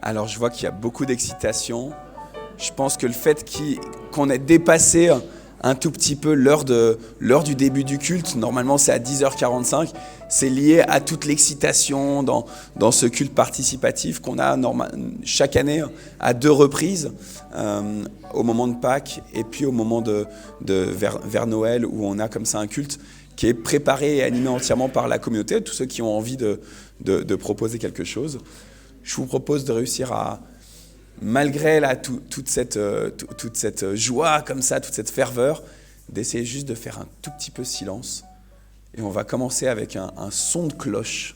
Alors je vois qu'il y a beaucoup d'excitation. Je pense que le fait qu'on ait dépassé un tout petit peu l'heure du début du culte, normalement c'est à 10h45, c'est lié à toute l'excitation dans ce culte participatif qu'on a chaque année à 2 reprises, au moment de Pâques et puis au moment vers Noël, où on a comme ça un culte qui est préparé et animé entièrement par la communauté, tous ceux qui ont envie de proposer quelque chose. Je vous propose de réussir à, malgré toute cette joie comme ça, toute cette ferveur, d'essayer juste de faire un tout petit peu silence. Et on va commencer avec un son de cloche.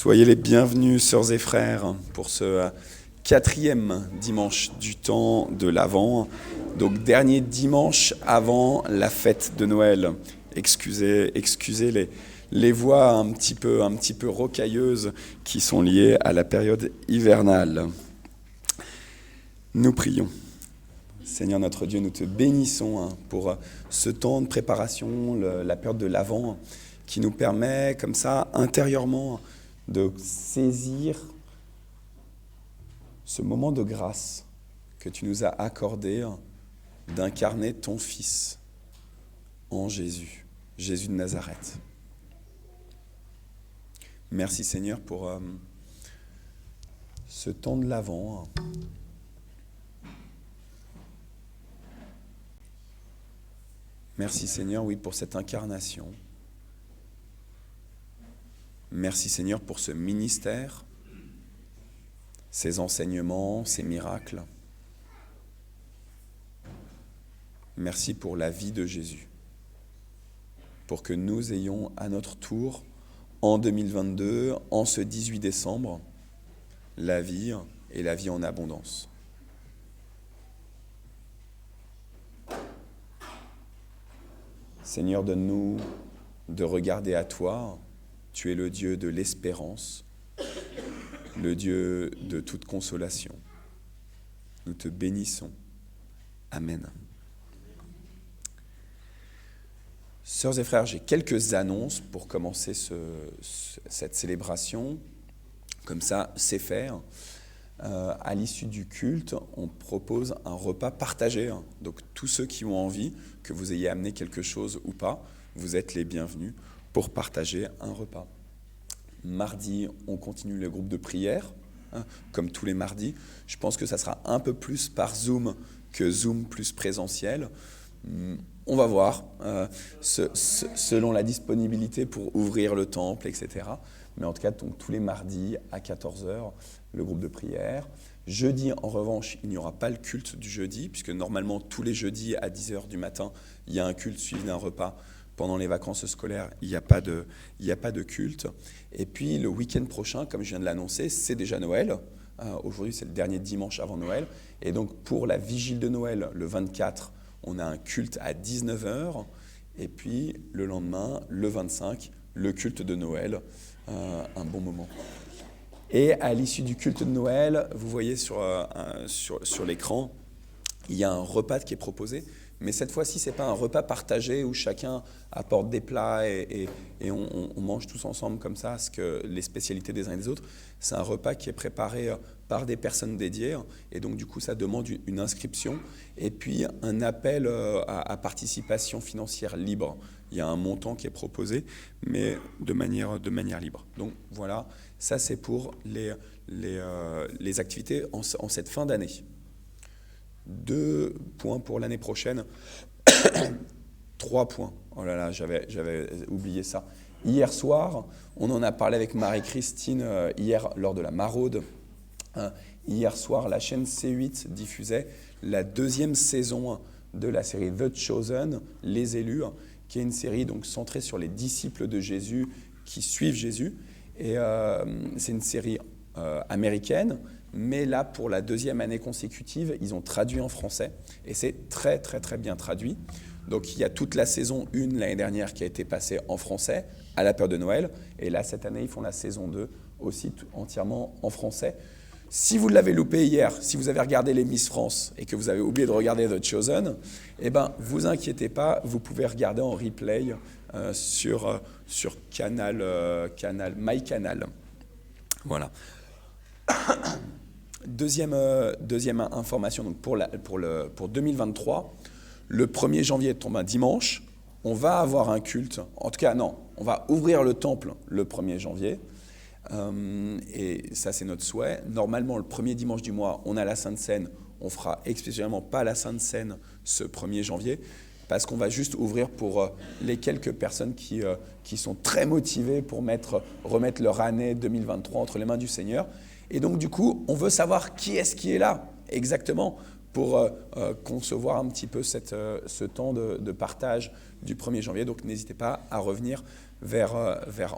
Soyez les bienvenus, sœurs et frères, pour ce 4e dimanche du temps de l'Avent, donc dernier dimanche avant la fête de Noël. Excusez les voix un petit peu rocailleuses qui sont liées à la période hivernale. Nous prions. Seigneur notre Dieu, nous te bénissons pour ce temps de préparation, la période de l'Avent, qui nous permet comme ça intérieurement de saisir ce moment de grâce que tu nous as accordé d'incarner ton Fils en Jésus, Jésus de Nazareth. Merci Seigneur pour ce temps de l'Avent. Merci Seigneur, oui, pour cette incarnation. Merci Seigneur pour ce ministère, ces enseignements, ces miracles. Merci pour la vie de Jésus, pour que nous ayons à notre tour, en 2022, en ce 18 décembre, la vie et la vie en abondance. Seigneur, donne-nous de regarder à toi. Tu es le Dieu de l'espérance, le Dieu de toute consolation. Nous te bénissons. Amen. Sœurs et frères, j'ai quelques annonces pour commencer cette célébration. Comme ça, c'est fait. À l'issue du culte, on propose un repas partagé. Donc tous ceux qui ont envie, que vous ayez amené quelque chose ou pas, vous êtes les bienvenus pour partager un repas. Mardi, on continue le groupe de prière, comme tous les mardis. Je pense que ça sera un peu plus par Zoom que Zoom plus présentiel. On va voir, selon la disponibilité pour ouvrir le temple, etc. Mais en tout cas, donc, tous les mardis à 14h, le groupe de prière. Jeudi, en revanche, il n'y aura pas le culte du jeudi, puisque normalement, tous les jeudis à 10h du matin, il y a un culte suivi d'un repas. Pendant les vacances scolaires, il n'y a pas de culte. Et puis, le week-end prochain, comme je viens de l'annoncer, c'est déjà Noël. Aujourd'hui, c'est le dernier dimanche avant Noël. Et donc, pour la vigile de Noël, le 24, on a un culte à 19h. Et puis, le lendemain, le 25, le culte de Noël. Un bon moment. Et à l'issue du culte de Noël, vous voyez sur l'écran, il y a un repas qui est proposé. Mais cette fois-ci, ce n'est pas un repas partagé où chacun apporte des plats et on mange tous ensemble comme ça, les spécialités des uns et des autres. C'est un repas qui est préparé par des personnes dédiées. Et donc, du coup, ça demande une inscription et puis un appel à participation financière libre. Il y a un montant qui est proposé, mais de manière libre. Donc, voilà, ça, c'est pour les activités en cette fin d'année. 2 points pour l'année prochaine. 3 points. Oh là là, j'avais oublié ça. Hier soir, on en a parlé avec Marie-Christine hier lors de la maraude. Hier soir, la chaîne C8 diffusait la 2e saison de la série The Chosen, Les Élus, qui est une série donc centrée sur les disciples de Jésus qui suivent Jésus. Et c'est une série américaine. Mais là, pour la 2e année consécutive, ils ont traduit en français et c'est très, très, très bien traduit. Donc, il y a toute la saison 1 l'année dernière qui a été passée en français à la période de Noël. Et là, cette année, ils font la saison 2 aussi entièrement en français. Si vous l'avez loupé hier, si vous avez regardé les Miss France et que vous avez oublié de regarder The Chosen, eh ben, vous inquiétez pas, vous pouvez regarder en replay sur MyCanal. Voilà. Deuxième information donc pour 2023, le 1er janvier tombe un dimanche, on va avoir un culte, en tout cas non, on va ouvrir le temple le 1er janvier, et ça c'est notre souhait. Normalement le premier dimanche du mois, on a la Sainte Seine, on fera exceptionnellement pas la Sainte Seine ce 1er janvier, parce qu'on va juste ouvrir pour les quelques personnes qui sont très motivées pour remettre leur année 2023 entre les mains du Seigneur. Et donc, du coup, on veut savoir qui est là, exactement, pour concevoir un petit peu ce temps de partage du 1er janvier. Donc, n'hésitez pas à revenir vers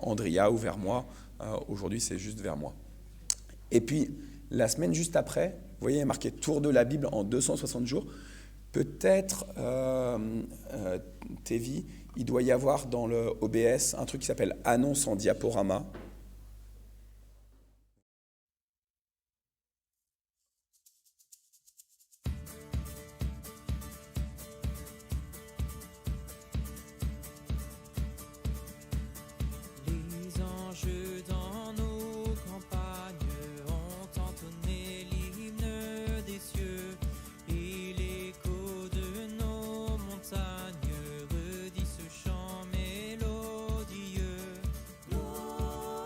Andrea ou vers moi. Aujourd'hui, c'est juste vers moi. Et puis, la semaine juste après, vous voyez, il y a marqué « Tour de la Bible en 260 jours ». Peut-être, Thévi, il doit y avoir dans le OBS un truc qui s'appelle « Annonce en diaporama ». Redit ce chant mélodieux. Gloire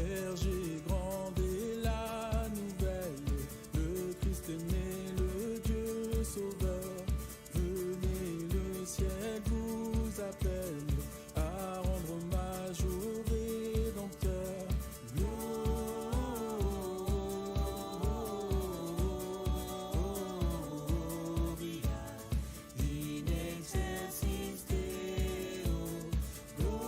berger grand et la nouvelle, le Christ est né, le Dieu sauveur. Venez, le ciel vous appelle à rendre hommage au Rédempteur. Gloria in excelsis Deo. Gloria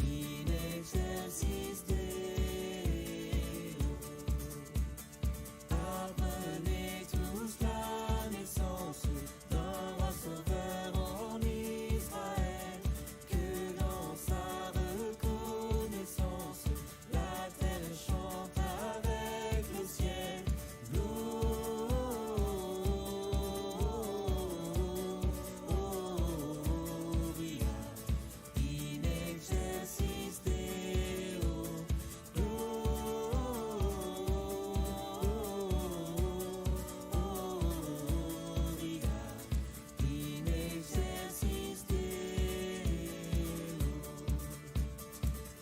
in excelsis Deo. Apprenez tous la naissance d'un roi sauveur en Israël, que dans sa reconnaissance la terre chante avec le ciel. Gloria in excelsis Deo. Gloria in excelsis Deo.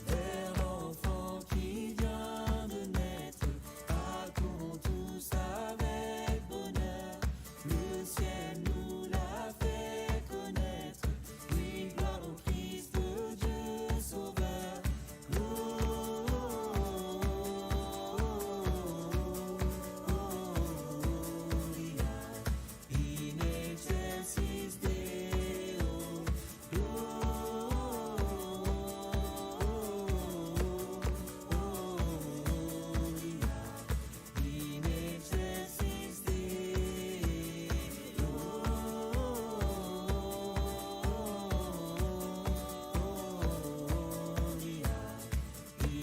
Vers l'enfant qui vient de naître, accourons tous avec bonheur. Le ciel nous l'a fait connaître. Oui, gloire au Christ, Dieu sauveur. Gloria in excelsis Deo. Gloria in excelsis Deo. Gloria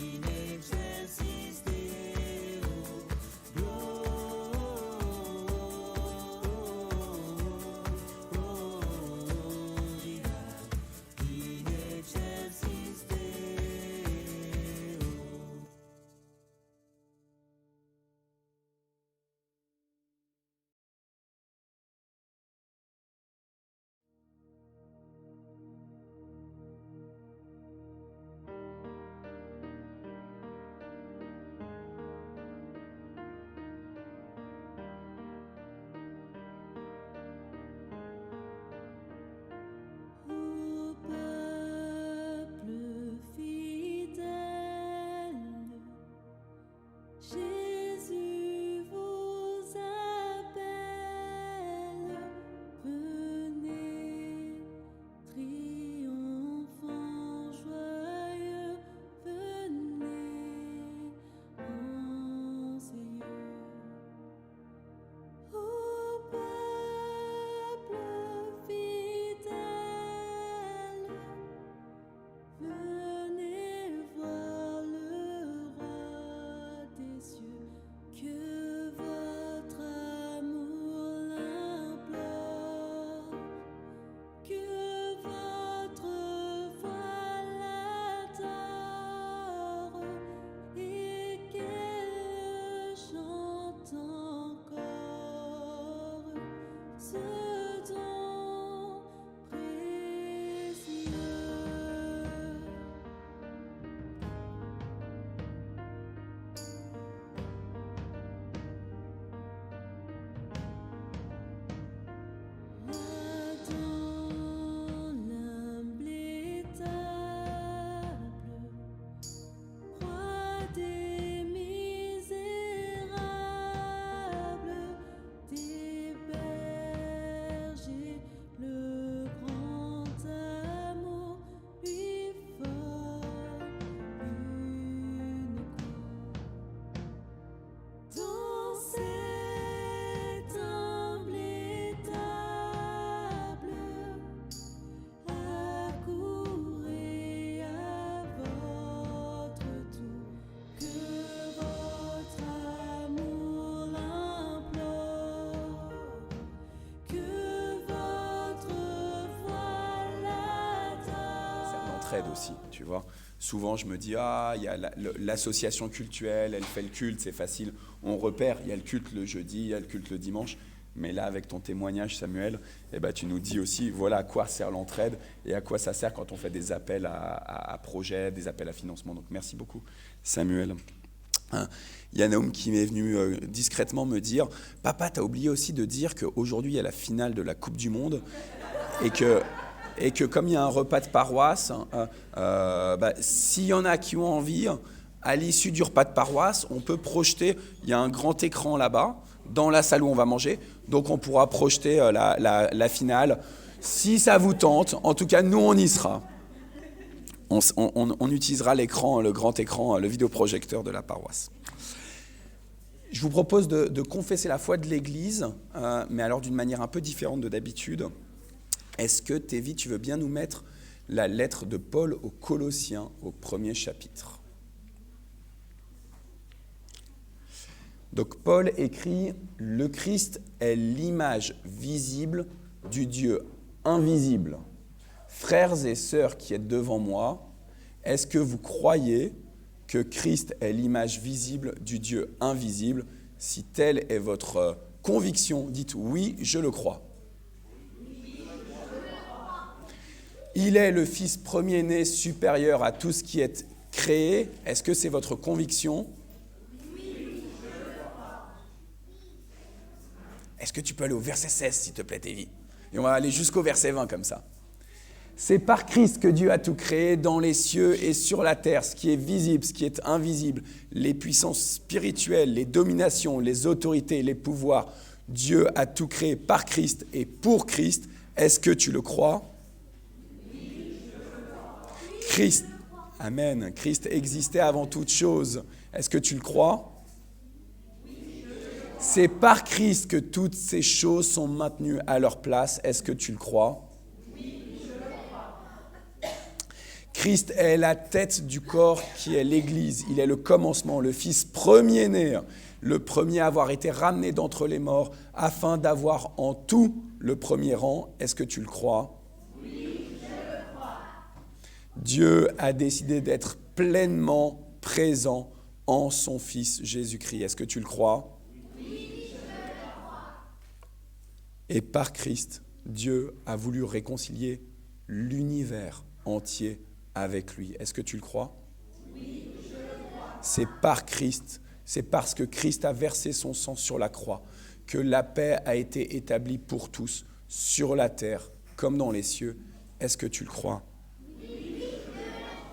in excelsis Deo. Gloria in excelsis Deo. Ô peuple fidèle, Jésus vous appelle. Venez, triomphant joyeux, venez en ses yeux. Ô peuple fidèle, venez voir le roi des cieux, que votre amour l'implore, que votre voix l'adore, et qu'elle chante encore ce don précieux. Là dans l'humble étable, roi des misérables, des bergers, le grand amour lui forme une cour. Dans cette humble étable, accourez à votre tour, que votre amour l'implore, que votre voix l'adore. Ça m'entraide aussi, tu vois. Souvent, je me dis, ah, il y a l'association cultuelle, elle fait le culte, c'est facile, on repère, il y a le culte le jeudi, il y a le culte le dimanche. Mais là, avec ton témoignage, Samuel, tu nous dis aussi voilà à quoi sert l'entraide et à quoi ça sert quand on fait des appels à projets, des appels à financement. Donc merci beaucoup, Samuel. Il y a Naoum qui m'est venu discrètement me dire « Papa, tu as oublié aussi de dire qu'aujourd'hui, il y a la finale de la Coupe du Monde et que comme il y a un repas de paroisse, s'il y en a qui ont envie, à l'issue du repas de paroisse, on peut projeter, il y a un grand écran là-bas, dans la salle où on va manger, donc on pourra projeter la finale. Si ça vous tente, en tout cas, nous, on y sera. On utilisera l'écran, le grand écran, le vidéoprojecteur de la paroisse. Je vous propose de confesser la foi de l'Église, mais alors d'une manière un peu différente de d'habitude. Est-ce que, Tévi, tu veux bien nous mettre la lettre de Paul aux Colossiens, au 1er chapitre ? Donc Paul écrit « Le Christ est l'image visible du Dieu invisible. Frères et sœurs qui êtes devant moi, est-ce que vous croyez que Christ est l'image visible du Dieu invisible ? Si telle est votre conviction, dites « Oui, je le crois ». Il est le Fils premier-né supérieur à tout ce qui est créé. Est-ce que c'est votre conviction ? Est-ce que tu peux aller au verset 16, s'il te plaît, Tévi ? Et on va aller jusqu'au verset 20 comme ça. C'est par Christ que Dieu a tout créé dans les cieux et sur la terre, ce qui est visible, ce qui est invisible, les puissances spirituelles, les dominations, les autorités, les pouvoirs. Dieu a tout créé par Christ et pour Christ. Est-ce que tu le crois ? Christ, amen. Christ existait avant toute chose. Est-ce que tu le crois ? C'est par Christ que toutes ces choses sont maintenues à leur place. Est-ce que tu le crois ? Oui, je le crois. Christ est la tête du corps qui est l'Église. Il est le commencement, le Fils premier-né, le premier à avoir été ramené d'entre les morts, afin d'avoir en tout le premier rang. Est-ce que tu le crois ? Oui, je le crois. Dieu a décidé d'être pleinement présent en son Fils Jésus-Christ. Est-ce que tu le crois ? Et par Christ, Dieu a voulu réconcilier l'univers entier avec lui. Est-ce que tu le crois ? Oui, je le crois. C'est par Christ, c'est parce que Christ a versé son sang sur la croix que la paix a été établie pour tous, sur la terre comme dans les cieux. Est-ce que tu le crois ? Oui, je le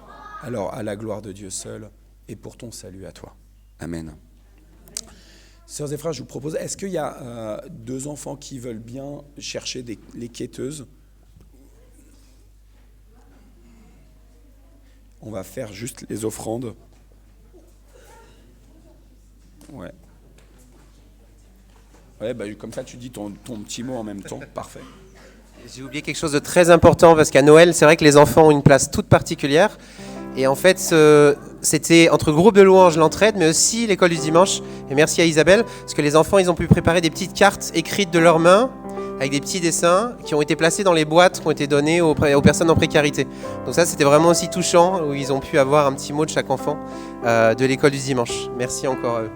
crois. Alors, à la gloire de Dieu seul et pour ton salut à toi. Amen. Sœurs et frères, je vous propose, est-ce qu'il y a 2 enfants qui veulent bien chercher les quêteuses ? On va faire juste les offrandes. Ouais. Ouais, comme ça, tu dis ton petit mot en même temps. Parfait. J'ai oublié quelque chose de très important parce qu'à Noël, c'est vrai que les enfants ont une place toute particulière. Et en fait, c'était entre groupe de louanges, l'entraide, mais aussi l'école du dimanche. Et merci à Isabelle, parce que les enfants, ils ont pu préparer des petites cartes écrites de leurs mains, avec des petits dessins, qui ont été placés dans les boîtes qui ont été données aux personnes en précarité. Donc ça, c'était vraiment aussi touchant, où ils ont pu avoir un petit mot de chaque enfant de l'école du dimanche. Merci encore à eux.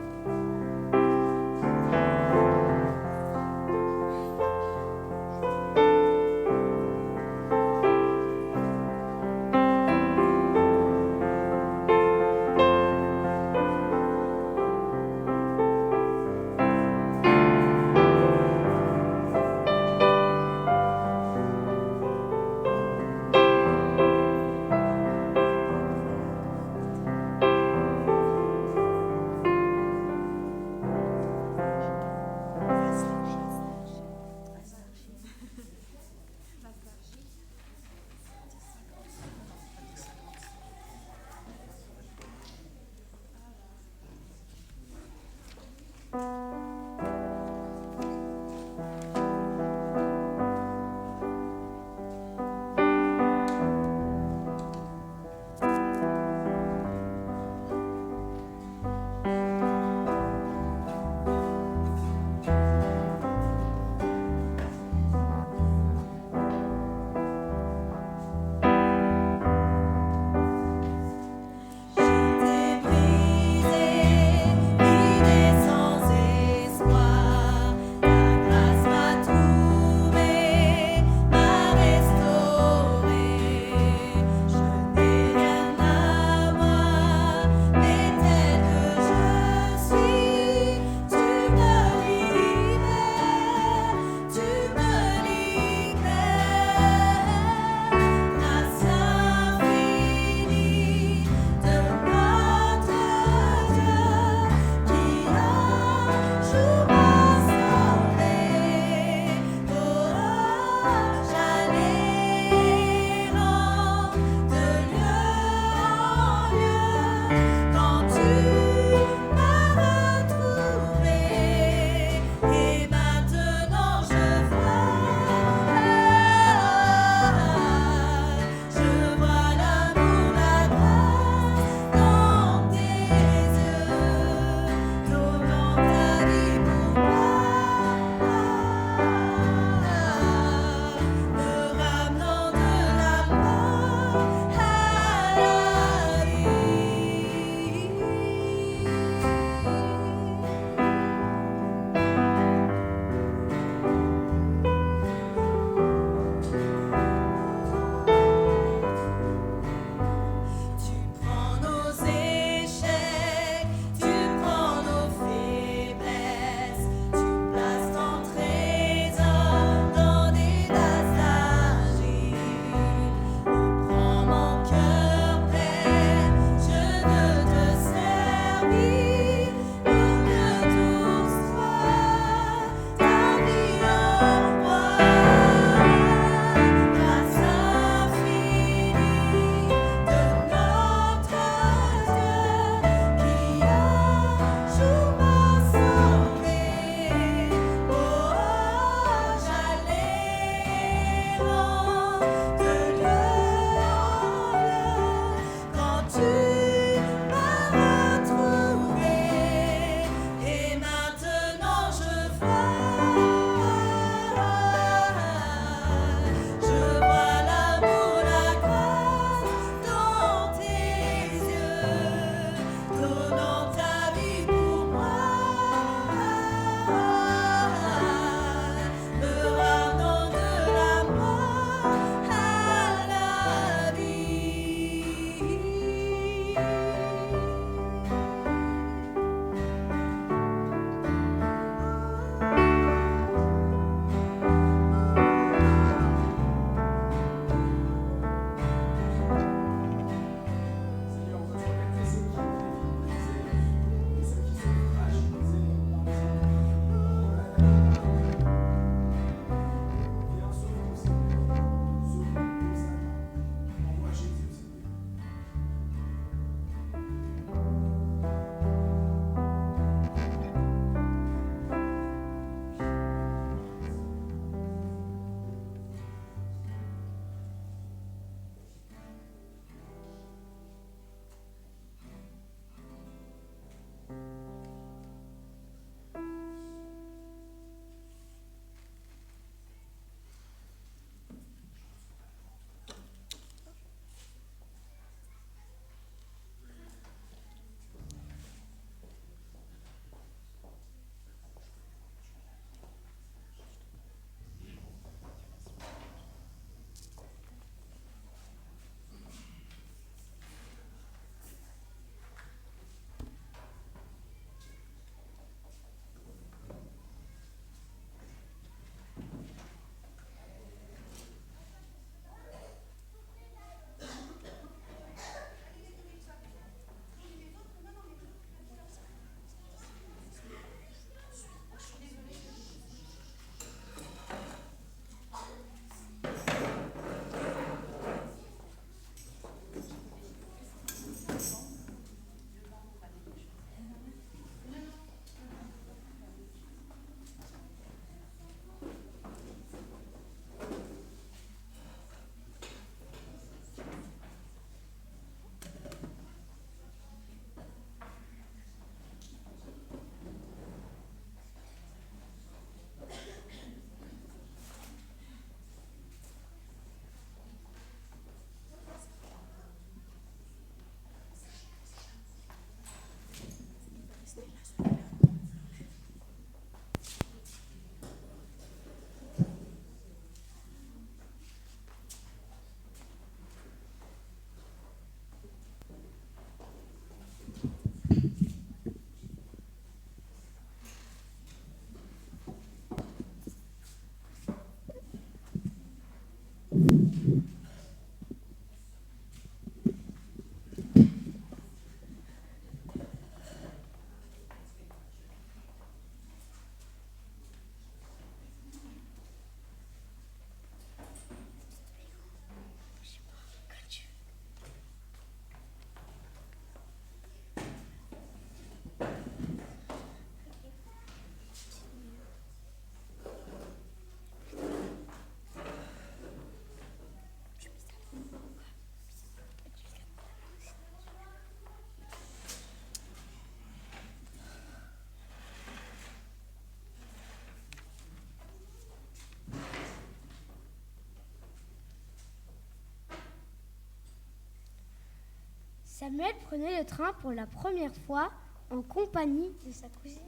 Samuel prenait le train pour la première fois en compagnie de sa cousine.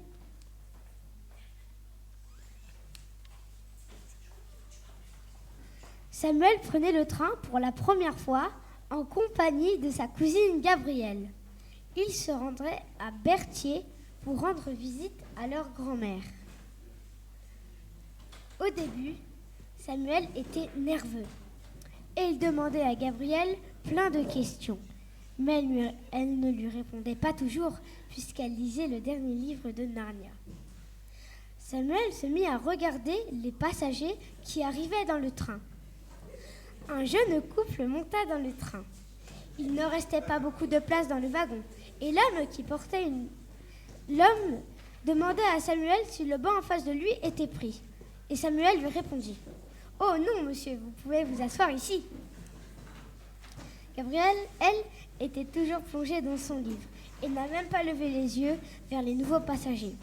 Samuel prenait le train pour la première fois en compagnie de sa cousine Gabrielle. Ils se rendraient à Berthier pour rendre visite à leur grand-mère. Au début, Samuel était nerveux et il demandait à Gabrielle plein de questions. Mais elle ne lui répondait pas toujours puisqu'elle lisait le dernier livre de Narnia. Samuel se mit à regarder les passagers qui arrivaient dans le train. Un jeune couple monta dans le train. Il ne restait pas beaucoup de place dans le wagon et l'homme demanda à Samuel si le banc en face de lui était pris. Et Samuel lui répondit : « Oh non, monsieur, vous pouvez vous asseoir ici. » Gabrielle, elle, était toujours plongée dans son livre et n'a même pas levé les yeux vers les nouveaux passagers.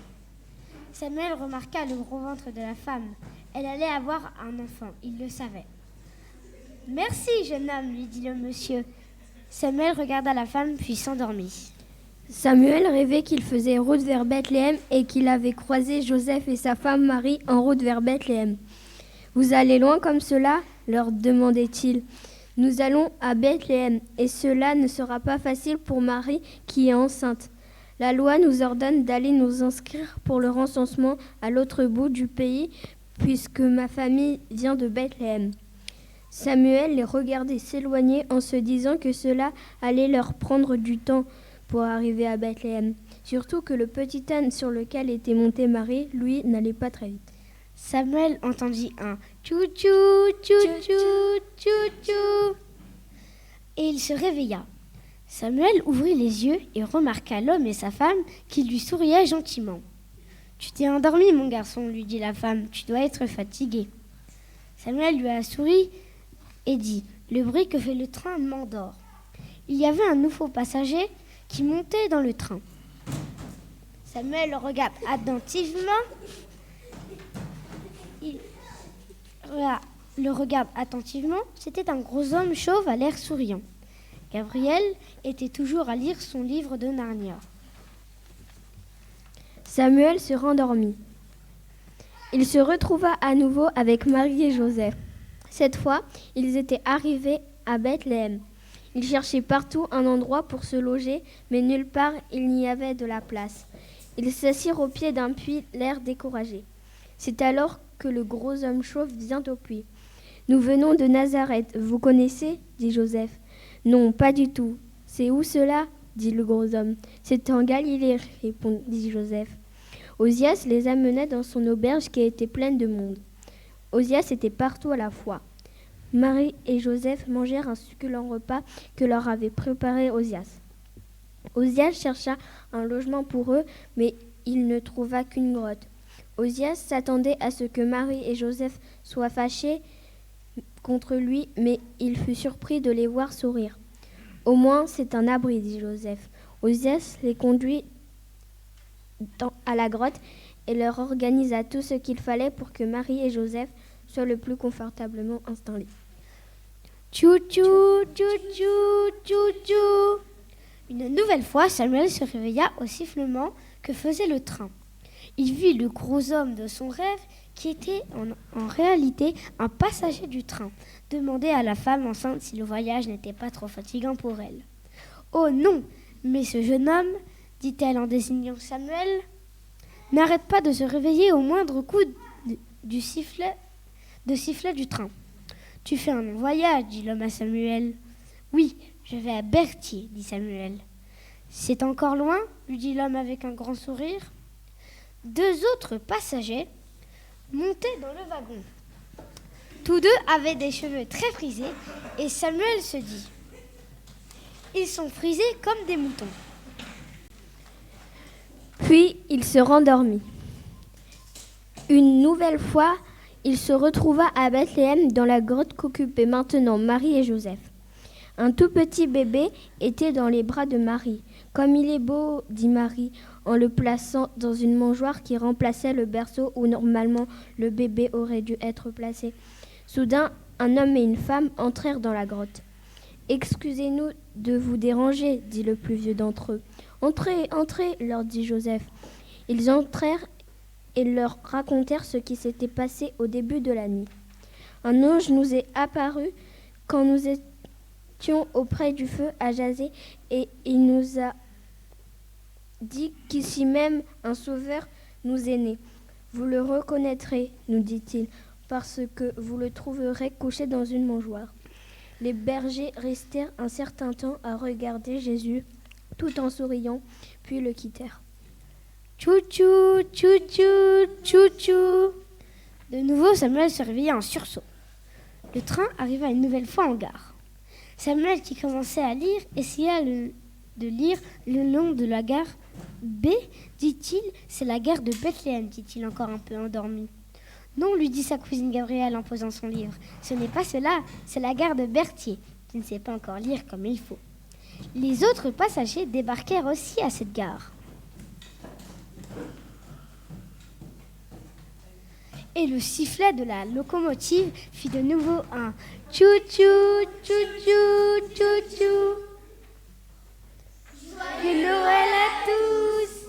Samuel remarqua le gros ventre de la femme. Elle allait avoir un enfant, il le savait. « Merci, jeune homme, lui dit le monsieur. » Samuel regarda la femme puis s'endormit. Samuel rêvait qu'il faisait route vers Bethléem et qu'il avait croisé Joseph et sa femme Marie en route vers Bethléem. « Vous allez loin comme cela ?» leur demandait-il. « Nous allons à Bethléem et cela ne sera pas facile pour Marie qui est enceinte. La loi nous ordonne d'aller nous inscrire pour le recensement à l'autre bout du pays puisque ma famille vient de Bethléem. » Samuel les regardait s'éloigner en se disant que cela allait leur prendre du temps pour arriver à Bethléem. Surtout que le petit âne sur lequel était montée Marie, lui, n'allait pas très vite. Samuel entendit un tchou-tchou, tchou-tchou, tchou-tchou. Et il se réveilla. Samuel ouvrit les yeux et remarqua l'homme et sa femme qui lui souriaient gentiment. « Tu t'es endormi, mon garçon, lui dit la femme, tu dois être fatigué. » Samuel lui a souri et dit : « Le bruit que fait le train m'endort. » Il y avait un nouveau passager qui montait dans le train. Samuel le regarde attentivement. C'était un gros homme chauve à l'air souriant. Gabriel était toujours à lire son livre de Narnia. Samuel se rendormit. Il se retrouva à nouveau avec Marie et Joseph. Cette fois, ils étaient arrivés à Bethléem. Ils cherchaient partout un endroit pour se loger, mais nulle part il n'y avait de la place. Ils s'assirent au pied d'un puits, l'air découragé. C'est alors que le gros homme chauve vient au puits. « Nous venons de Nazareth, vous connaissez ?» dit Joseph. « Non, pas du tout. C'est où cela ?» dit le gros homme. « C'est en Galilée, répondit Joseph. » Osias les amenait dans son auberge qui était pleine de monde. Osias était partout à la fois. Marie et Joseph mangèrent un succulent repas que leur avait préparé Osias. Osias chercha un logement pour eux, mais il ne trouva qu'une grotte. Osias s'attendait à ce que Marie et Joseph soient fâchés contre lui, mais il fut surpris de les voir sourire. « Au moins, c'est un abri, dit Joseph. » Osias les conduit à la grotte et leur organisa tout ce qu'il fallait pour que Marie et Joseph soient le plus confortablement installés. Tchou-tchou, tchou-tchou, tchou-tchou. Une nouvelle fois, Samuel se réveilla au sifflement que faisait le train. Il vit le gros homme de son rêve qui était en réalité un passager du train, demander à la femme enceinte si le voyage n'était pas trop fatigant pour elle. « Oh non, mais ce jeune homme, dit-elle en désignant Samuel, n'arrête pas de se réveiller au moindre coup de sifflet du train. Tu fais un long voyage, dit l'homme à Samuel. Oui, je vais à Berthier, dit Samuel. C'est encore loin, lui dit l'homme avec un grand sourire. Deux autres passagers montaient dans le wagon. Tous deux avaient des cheveux très frisés et Samuel se dit « Ils sont frisés comme des moutons. » Puis il se rendormit. Une nouvelle fois, il se retrouva à Bethléem dans la grotte qu'occupaient maintenant Marie et Joseph. Un tout petit bébé était dans les bras de Marie. « Comme il est beau !» dit Marie, en le plaçant dans une mangeoire qui remplaçait le berceau où normalement le bébé aurait dû être placé. Soudain, un homme et une femme entrèrent dans la grotte. « Excusez-nous de vous déranger, dit le plus vieux d'entre eux. « Entrez, entrez, leur dit Joseph. Ils entrèrent et leur racontèrent ce qui s'était passé au début de la nuit. Un ange nous est apparu quand nous étions auprès du feu à jaser et il nous a dit qu'ici même un sauveur nous est né. Vous le reconnaîtrez, nous dit-il, parce que vous le trouverez couché dans une mangeoire. » Les bergers restèrent un certain temps à regarder Jésus, tout en souriant, puis le quittèrent. Tchou-tchou, tchou-tchou, tchou-tchou. De nouveau, Samuel se réveilla en sursaut. Le train arriva une nouvelle fois en gare. Samuel, qui commençait à lire, essaya de lire le long de la gare. B, dit-il, c'est la gare de Bethléem, dit-il encore un peu endormi. Non, lui dit sa cousine Gabrielle en posant son livre. Ce n'est pas cela, c'est la gare de Berthier. Tu ne sais pas encore lire comme il faut. Les autres passagers débarquèrent aussi à cette gare. Et le sifflet de la locomotive fit de nouveau un tchou-tchou, tchou-tchou, tchou-tchou. Joyeux Noël à tous!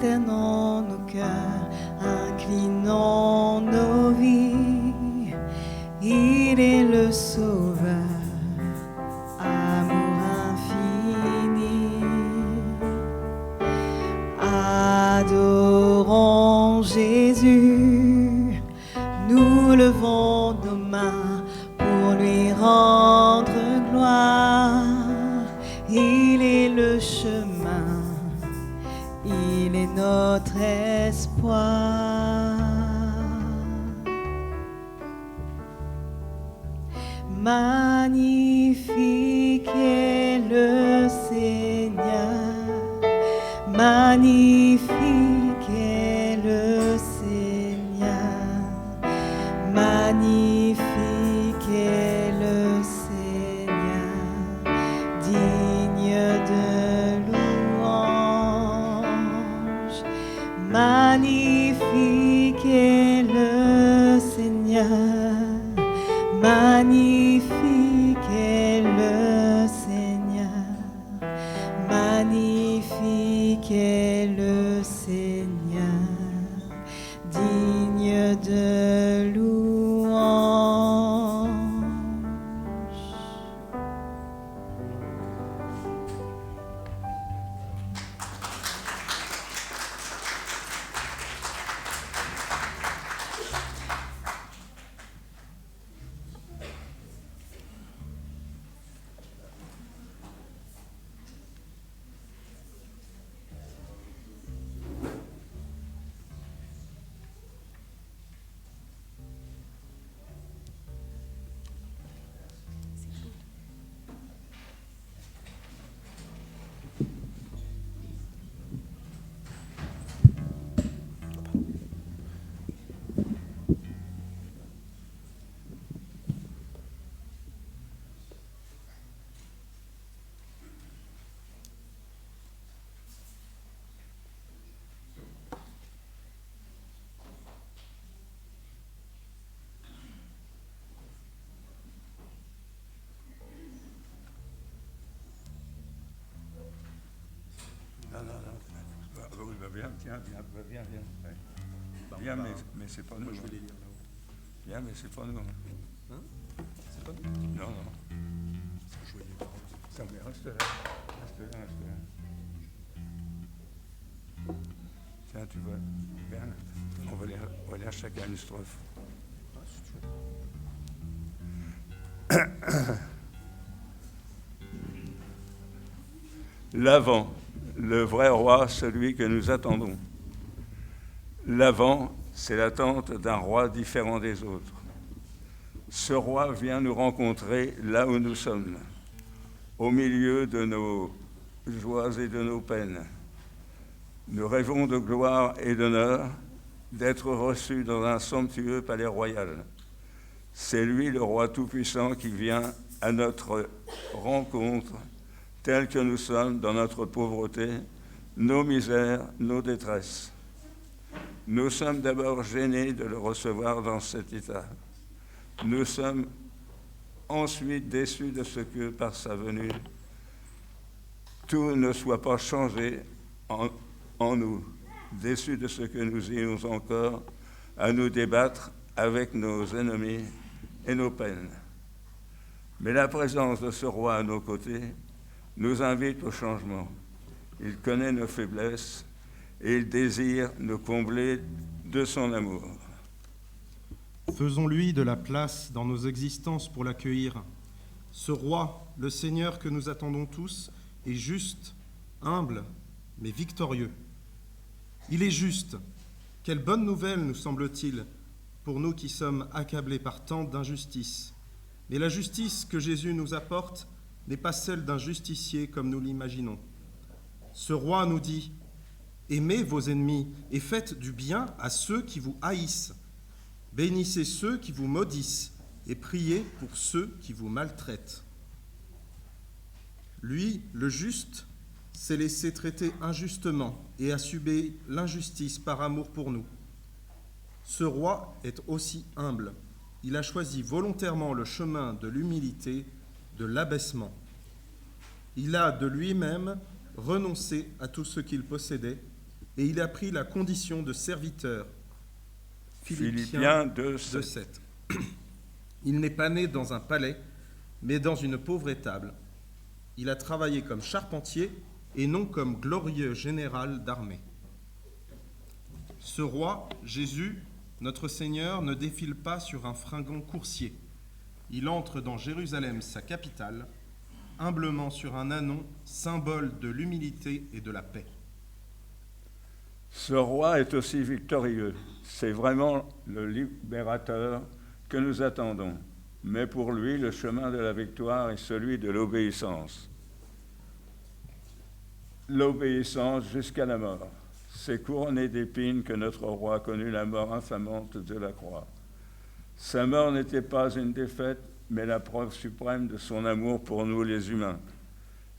prosternons nos cœurs, inclinons nos vies. Il est le Sauveur, amour infini. Adorons Jésus, nous levons nos mains pour lui rendre gloire. Il est le chemin, il est notre espoir. Magnifique est le Seigneur, magnifique est le Seigneur, magnifique est le Seigneur, digne de louange. Magnifique est le Seigneur, magnifique est le Seigneur, magnifique est le Seigneur, digne de louange. Viens, viens, viens. Ouais. Viens, mais c'est pas nous. Moi, je vais les lire là-haut. Viens, mais c'est pas nous. Hein? C'est pas nous? Non, non. Je voyais les paroles. Non, mais reste là. Reste là. Tiens, tu vois. Viens. On va lire chacun une strophe. L'avant, le vrai roi, celui que nous attendons. L'avant, c'est l'attente d'un roi différent des autres. Ce roi vient nous rencontrer là où nous sommes, au milieu de nos joies et de nos peines. Nous rêvons de gloire et d'honneur, d'être reçus dans un somptueux palais royal. C'est lui, le roi tout-puissant, qui vient à notre rencontre, tel que nous sommes dans notre pauvreté, nos misères, nos détresses. Nous sommes d'abord gênés de le recevoir dans cet état. Nous sommes ensuite déçus de ce que, par sa venue, tout ne soit pas changé en nous, déçus de ce que nous ayons encore à nous débattre avec nos ennemis et nos peines. Mais la présence de ce roi à nos côtés nous invite au changement. Il connaît nos faiblesses et il désire nous combler de son amour. Faisons-lui de la place dans nos existences pour l'accueillir. Ce roi, le Seigneur que nous attendons tous, est juste, humble, mais victorieux. Il est juste. Quelle bonne nouvelle, nous semble-t-il, pour nous qui sommes accablés par tant d'injustice. Mais la justice que Jésus nous apporte n'est pas celle d'un justicier comme nous l'imaginons. Ce roi nous dit « Aimez vos ennemis et faites du bien à ceux qui vous haïssent. Bénissez ceux qui vous maudissent et priez pour ceux qui vous maltraitent. » Lui, le juste, s'est laissé traiter injustement et a subi l'injustice par amour pour nous. Ce roi est aussi humble. Il a choisi volontairement le chemin de l'humilité, de l'abaissement. Il a de lui-même renoncé à tout ce qu'il possédait et il a pris la condition de serviteur. Philippiens 2, 2, 7. Il n'est pas né dans un palais, mais dans une pauvre étable. Il a travaillé comme charpentier et non comme glorieux général d'armée. Ce roi, Jésus, notre Seigneur, ne défile pas sur un fringant coursier. Il entre dans Jérusalem, sa capitale, humblement sur un ânon, symbole de l'humilité et de la paix. Ce roi est aussi victorieux. C'est vraiment le libérateur que nous attendons. Mais pour lui, le chemin de la victoire est celui de l'obéissance. L'obéissance jusqu'à la mort. C'est couronné d'épines que notre roi connut la mort infamante de la croix. Sa mort n'était pas une défaite, mais la preuve suprême de son amour pour nous les humains.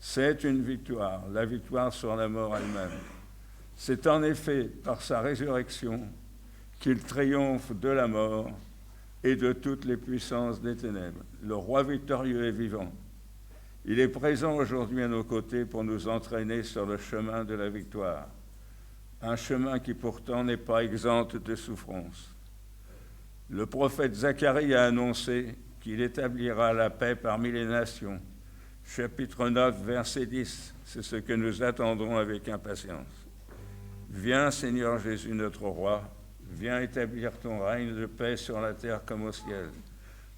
C'est une victoire, la victoire sur la mort elle-même. C'est en effet par sa résurrection qu'il triomphe de la mort et de toutes les puissances des ténèbres. Le roi victorieux est vivant. Il est présent aujourd'hui à nos côtés pour nous entraîner sur le chemin de la victoire. Un chemin qui pourtant n'est pas exempt de souffrance. Le prophète Zacharie a annoncé qu'il établira la paix parmi les nations. Chapitre 9, verset 10, c'est ce que nous attendons avec impatience. Viens, Seigneur Jésus, notre roi, viens établir ton règne de paix sur la terre comme au ciel.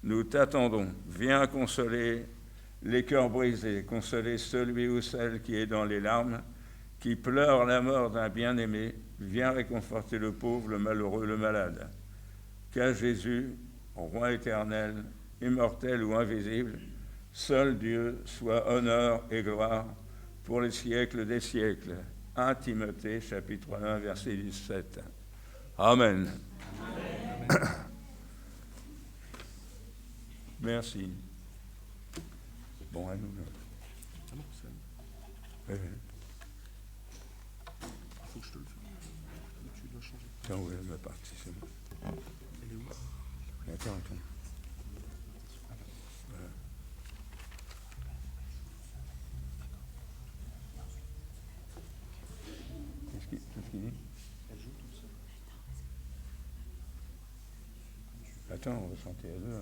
Nous t'attendons, viens consoler les cœurs brisés, consoler celui ou celle qui est dans les larmes, qui pleure la mort d'un bien-aimé, viens réconforter le pauvre, le malheureux, le malade. Qu'à Jésus, roi éternel, immortel ou invisible, seul Dieu soit honneur et gloire pour les siècles des siècles. 1 Timothée, chapitre 1, verset 17. Amen. Amen. Merci. Bon, à nous. Oui. Faut que je te le fasse. Tu dois changer. Tiens, oui, ma partie, c'est bon. Elle est où? Attends. Qu'est-ce qu'il dit? Elle joue toute seule. Attends, on va chanter à deux.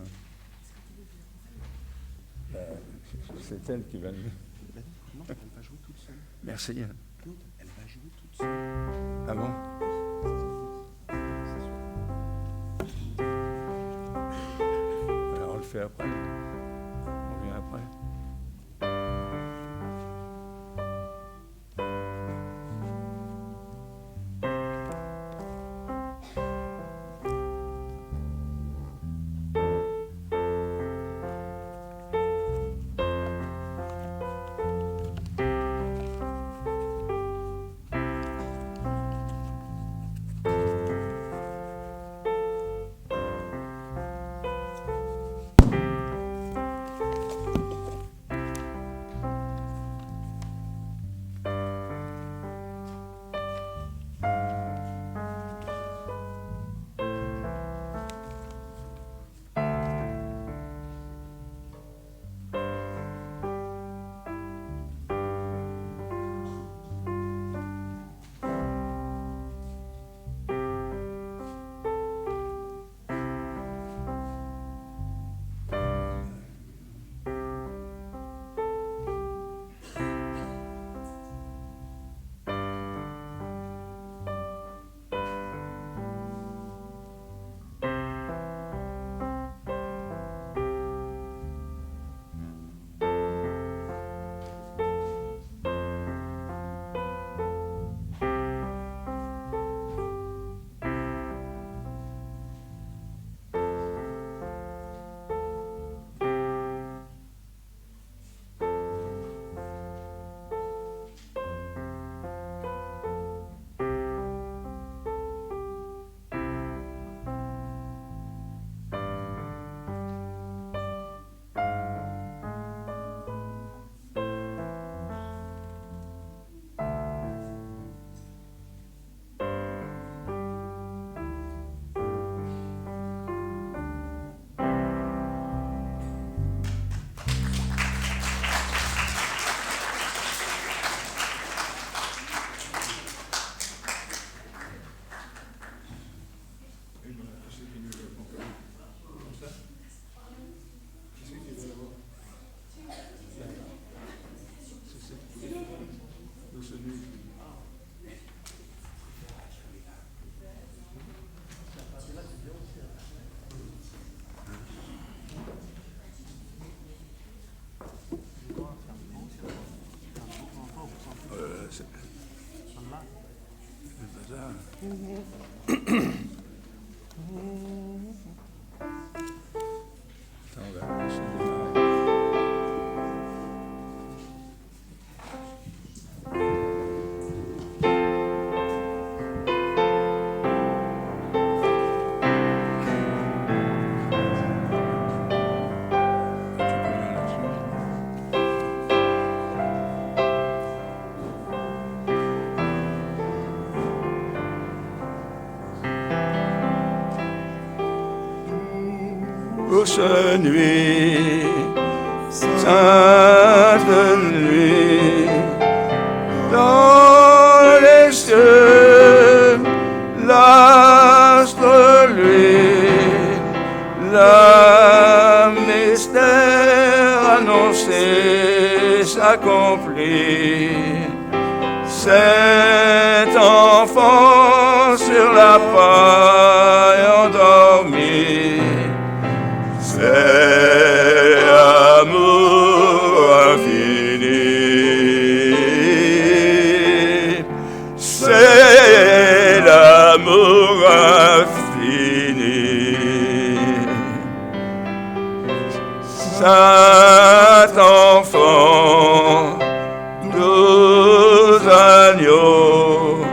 C'est elle qui va le... Non, elle va jouer toute seule. Merci. Claude, elle va jouer toute seule. Ah bon? Alors on le fait après. On vient après. Douce nuit, sainte nuit, dans les cieux, l'astre lui, le mystère annoncé s'accomplit. Cet enfant sur la paille endormi, c'est l'amour infini, c'est l'amour infini. Saint enfant, doux agneau,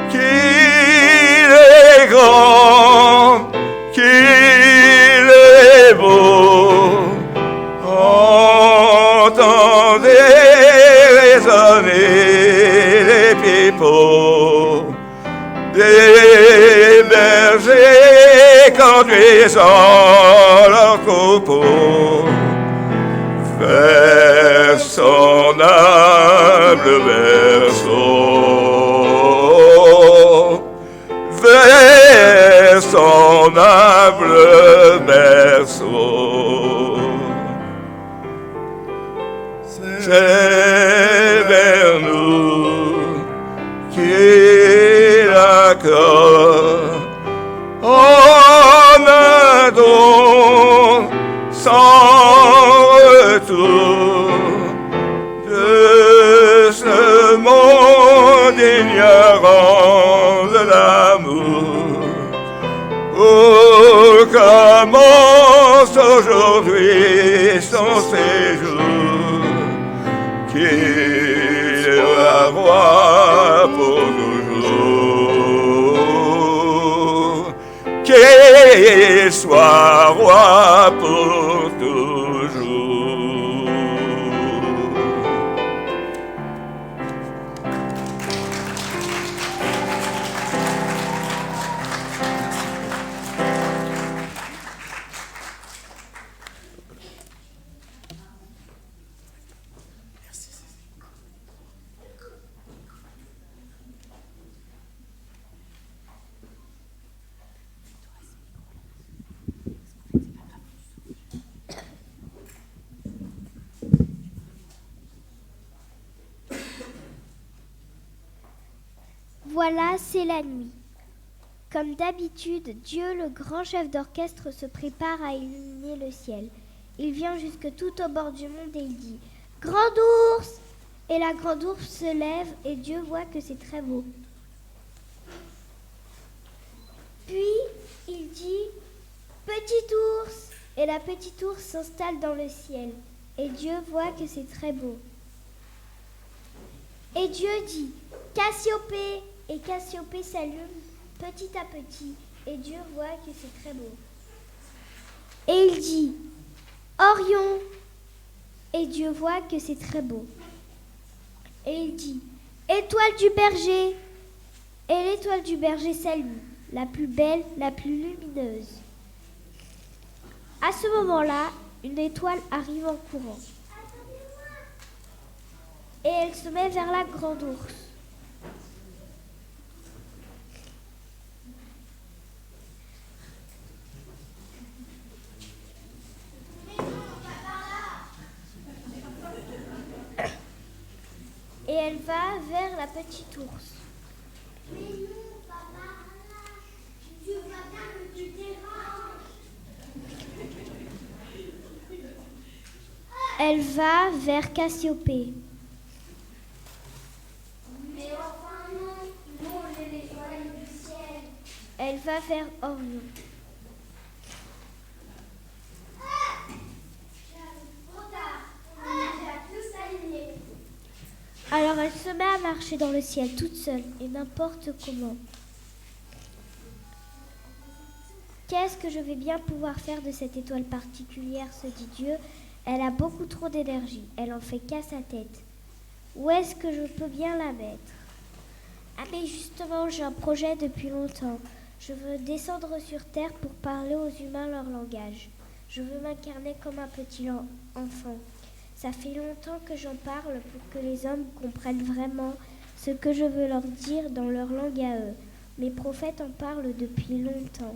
qu'il est grand, qu'il est beau, entendez résonner les pipeaux des bergers conduisant leurs troupeaux vers son humble berceau, vers son humble berceau. C'est vers nous qu'il accorde en un don sans retour de ce monde ignorant de l'amour. Oh, commence aujourd'hui son séjour, qu'il soit roi pour toujours, qu'il soit roi pour toujours. Voilà, c'est la nuit. Comme d'habitude, Dieu, le grand chef d'orchestre, se prépare à illuminer le ciel. Il vient jusque tout au bord du monde et il dit « Grand ours !» Et la grande ours se lève et Dieu voit que c'est très beau. Puis il dit « Petit ours !» Et la petite ours s'installe dans le ciel et Dieu voit que c'est très beau. Et Dieu dit « Cassiopée !» Et Cassiopée s'allume petit à petit, et Dieu voit que c'est très beau. Et il dit « Orion !» Et Dieu voit que c'est très beau. Et il dit « Étoile du berger !» Et l'étoile du berger s'allume, la plus belle, la plus lumineuse. À ce moment-là, une étoile arrive en courant. Et elle se met vers la grande ours. Et elle va vers la petite ours. Mais non, papa, tu vas bien que tu déranges. Elle va vers Cassiopée. Mais enfin non, nous on est les étoiles du Elle va vers Orion. Alors elle se met à marcher dans le ciel toute seule et n'importe comment. Qu'est-ce que je vais bien pouvoir faire de cette étoile particulière, se dit Dieu. Elle a beaucoup trop d'énergie, elle en fait qu'à sa tête. Où est-ce que je peux bien la mettre? Ah mais justement, j'ai un projet depuis longtemps. Je veux descendre sur Terre pour parler aux humains leur langage. Je veux m'incarner comme un petit enfant. Ça fait longtemps que j'en parle pour que les hommes comprennent vraiment ce que je veux leur dire dans leur langue à eux. Mes prophètes en parlent depuis longtemps.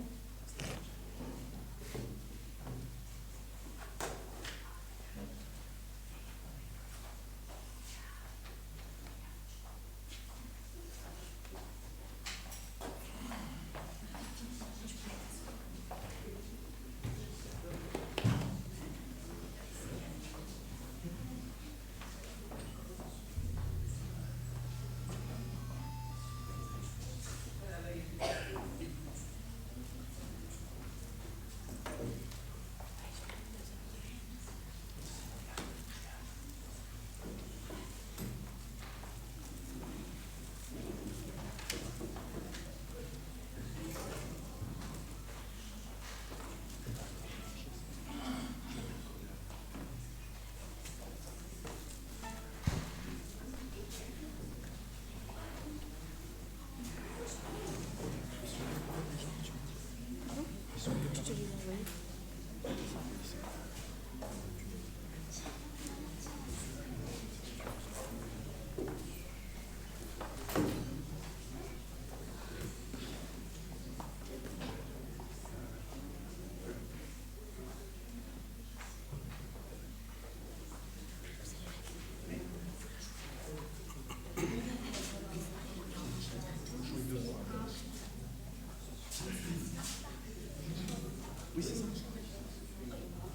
Oui, c'est ça.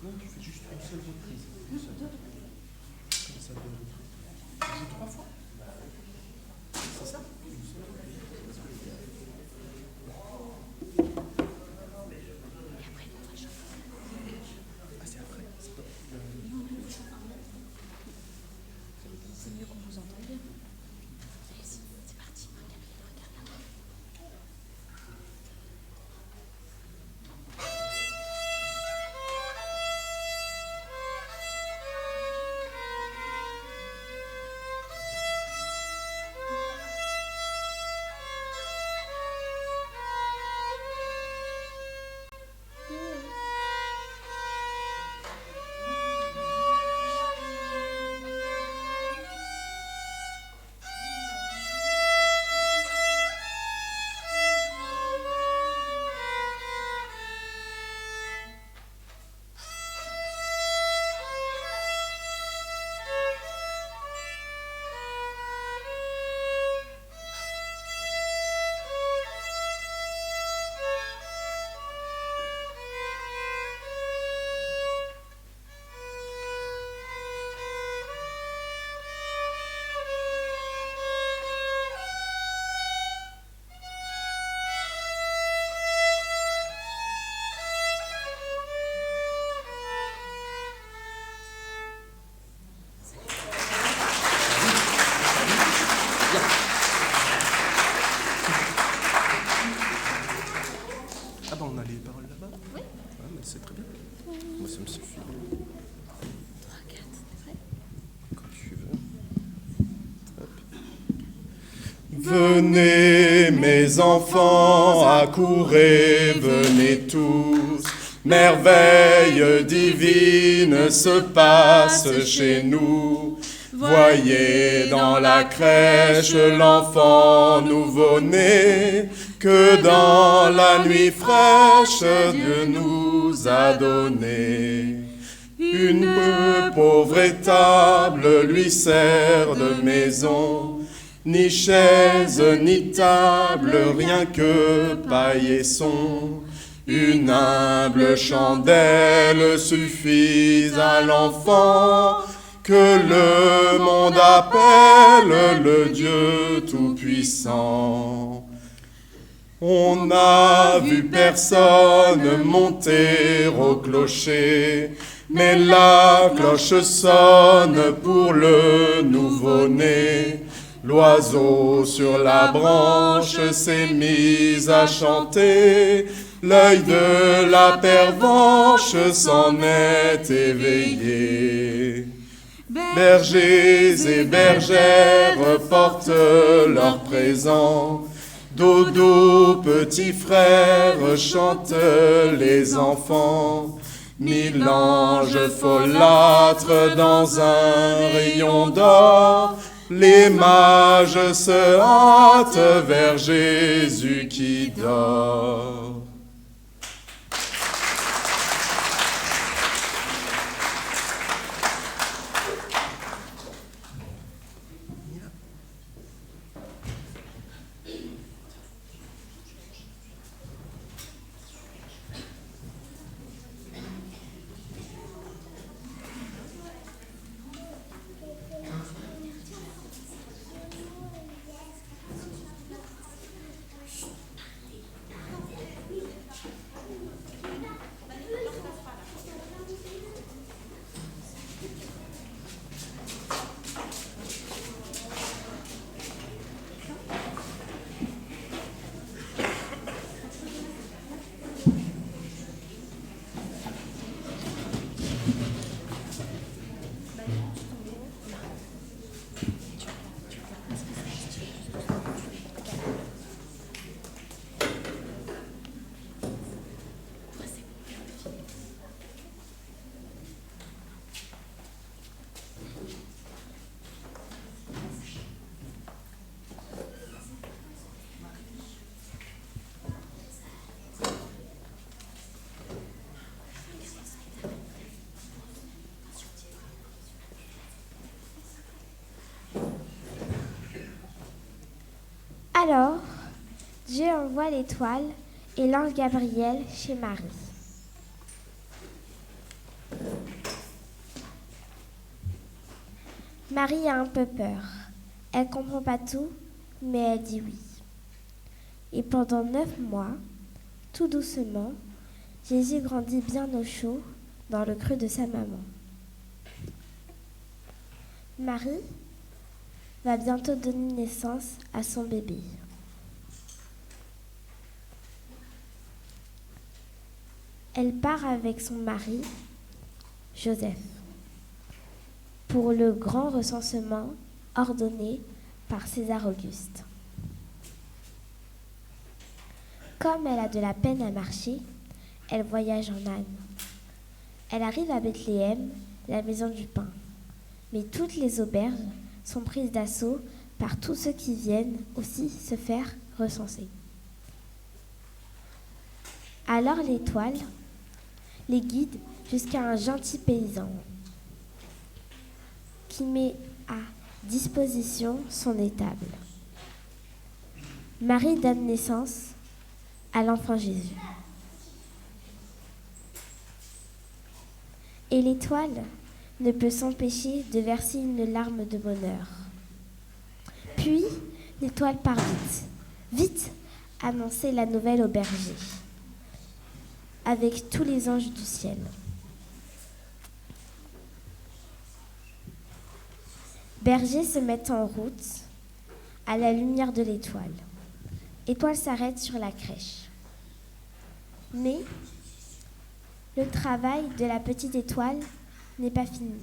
Non, tu fais juste une seule reprise. Une seule. Comme ça, deux reprises. Tu joues 3 fois. C'est ça? Une seule reprise. Ah, c'est après. C'est pas... C'est mieux qu'on vous entende bien. Allez-y, c'est parti. Regarde là. Ah ben on a les paroles là-bas? Oui. Ah, mais c'est très bien. Moi ça me suffit. 3, 4, c'est vrai? Quand tu veux. Hop. Venez mes enfants, accourez, venez tous. Merveille divine se passe chez nous. Voyez dans la crèche l'enfant nouveau-né que dans la nuit fraîche Dieu nous a donné. Une pauvre étable lui sert de maison, ni chaise ni table, rien que paillasson. Une humble chandelle suffit à l'enfant que le monde appelle le Dieu tout-puissant. On n'a vu personne monter au clocher, mais la cloche sonne pour le nouveau-né. L'oiseau sur la branche s'est mis à chanter, l'œil de la pervenche s'en est éveillé. Bergers et bergères portent leurs présents, dodo, petit frère, chantent les enfants. 1000 anges folâtres dans un rayon d'or, les mages se hâtent vers Jésus qui dort. Alors, Dieu envoie l'étoile et l'ange Gabriel chez Marie. Marie a un peu peur. Elle comprend pas tout, mais elle dit oui. Et pendant 9 mois, tout doucement, Jésus grandit bien au chaud dans le creux de sa maman. Marie va bientôt donner naissance à son bébé. Elle part avec son mari, Joseph, pour le grand recensement ordonné par César Auguste. Comme elle a de la peine à marcher, elle voyage en âne. Elle arrive à Bethléem, la maison du pain. Mais toutes les auberges sont prises d'assaut par tous ceux qui viennent aussi se faire recenser. Alors l'étoile les guide jusqu'à un gentil paysan qui met à disposition son étable. Marie donne naissance à l'enfant Jésus. Et l'étoile ne peut s'empêcher de verser une larme de bonheur. Puis, l'étoile part vite. Vite, annoncer la nouvelle au berger, avec tous les anges du ciel. Berger se met en route à la lumière de l'étoile. Étoile s'arrête sur la crèche. Mais le travail de la petite étoile n'est pas fini.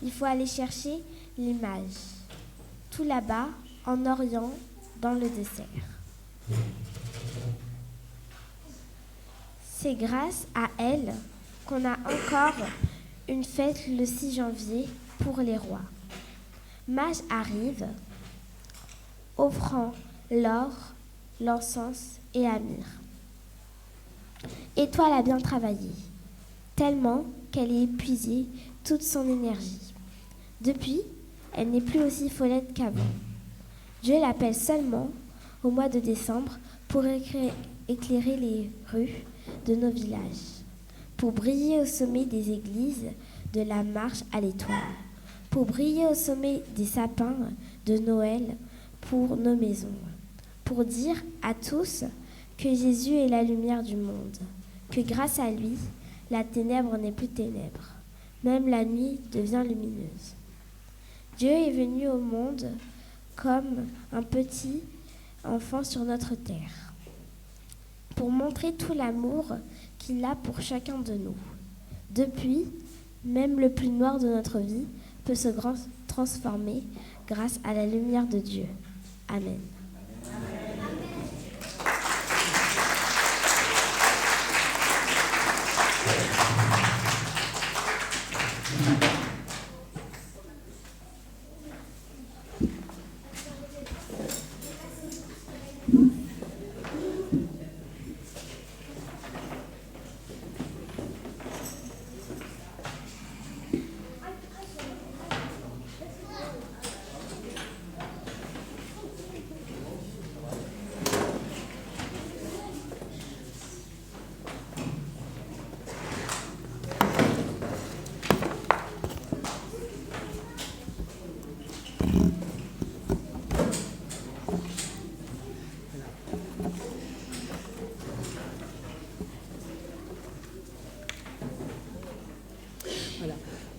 Il faut aller chercher l'image, tout là-bas, en Orient, dans le désert. C'est grâce à elle qu'on a encore une fête le 6 janvier pour les rois. Mages arrivent, offrant l'or, l'encens et la myrrhe. Étoile a bien travaillé, tellement qu'elle a épuisé toute son énergie. Depuis, elle n'est plus aussi folette qu'avant. Dieu l'appelle seulement au mois de décembre pour éclairer les rues de nos villages, pour briller au sommet des églises de la marche à l'étoile, pour briller au sommet des sapins de Noël pour nos maisons, pour dire à tous que Jésus est la lumière du monde, que grâce à lui, la ténèbre n'est plus ténèbre, même la nuit devient lumineuse. Dieu est venu au monde comme un petit enfant sur notre terre, pour montrer tout l'amour qu'il a pour chacun de nous. Depuis, même le plus noir de notre vie peut se transformer grâce à la lumière de Dieu. Amen.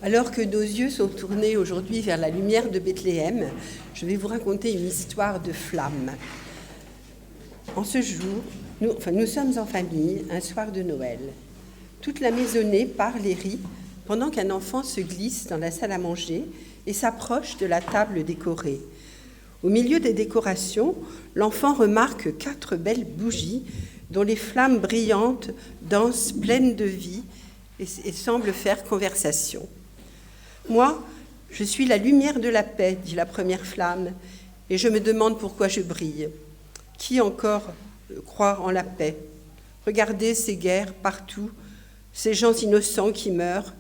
Alors que nos yeux sont tournés aujourd'hui vers la lumière de Bethléem, je vais vous raconter une histoire de flamme. En ce jour, nous sommes en famille, un soir de Noël. Toute la maisonnée parle et rit pendant qu'un enfant se glisse dans la salle à manger et s'approche de la table décorée. Au milieu des décorations, l'enfant remarque 4 belles bougies dont les flammes brillantes dansent pleines de vie et semblent faire conversation. « Moi, je suis la lumière de la paix, dit la première flamme, et je me demande pourquoi je brille. Qui encore croit en la paix? Regardez ces guerres partout, ces gens innocents qui meurent.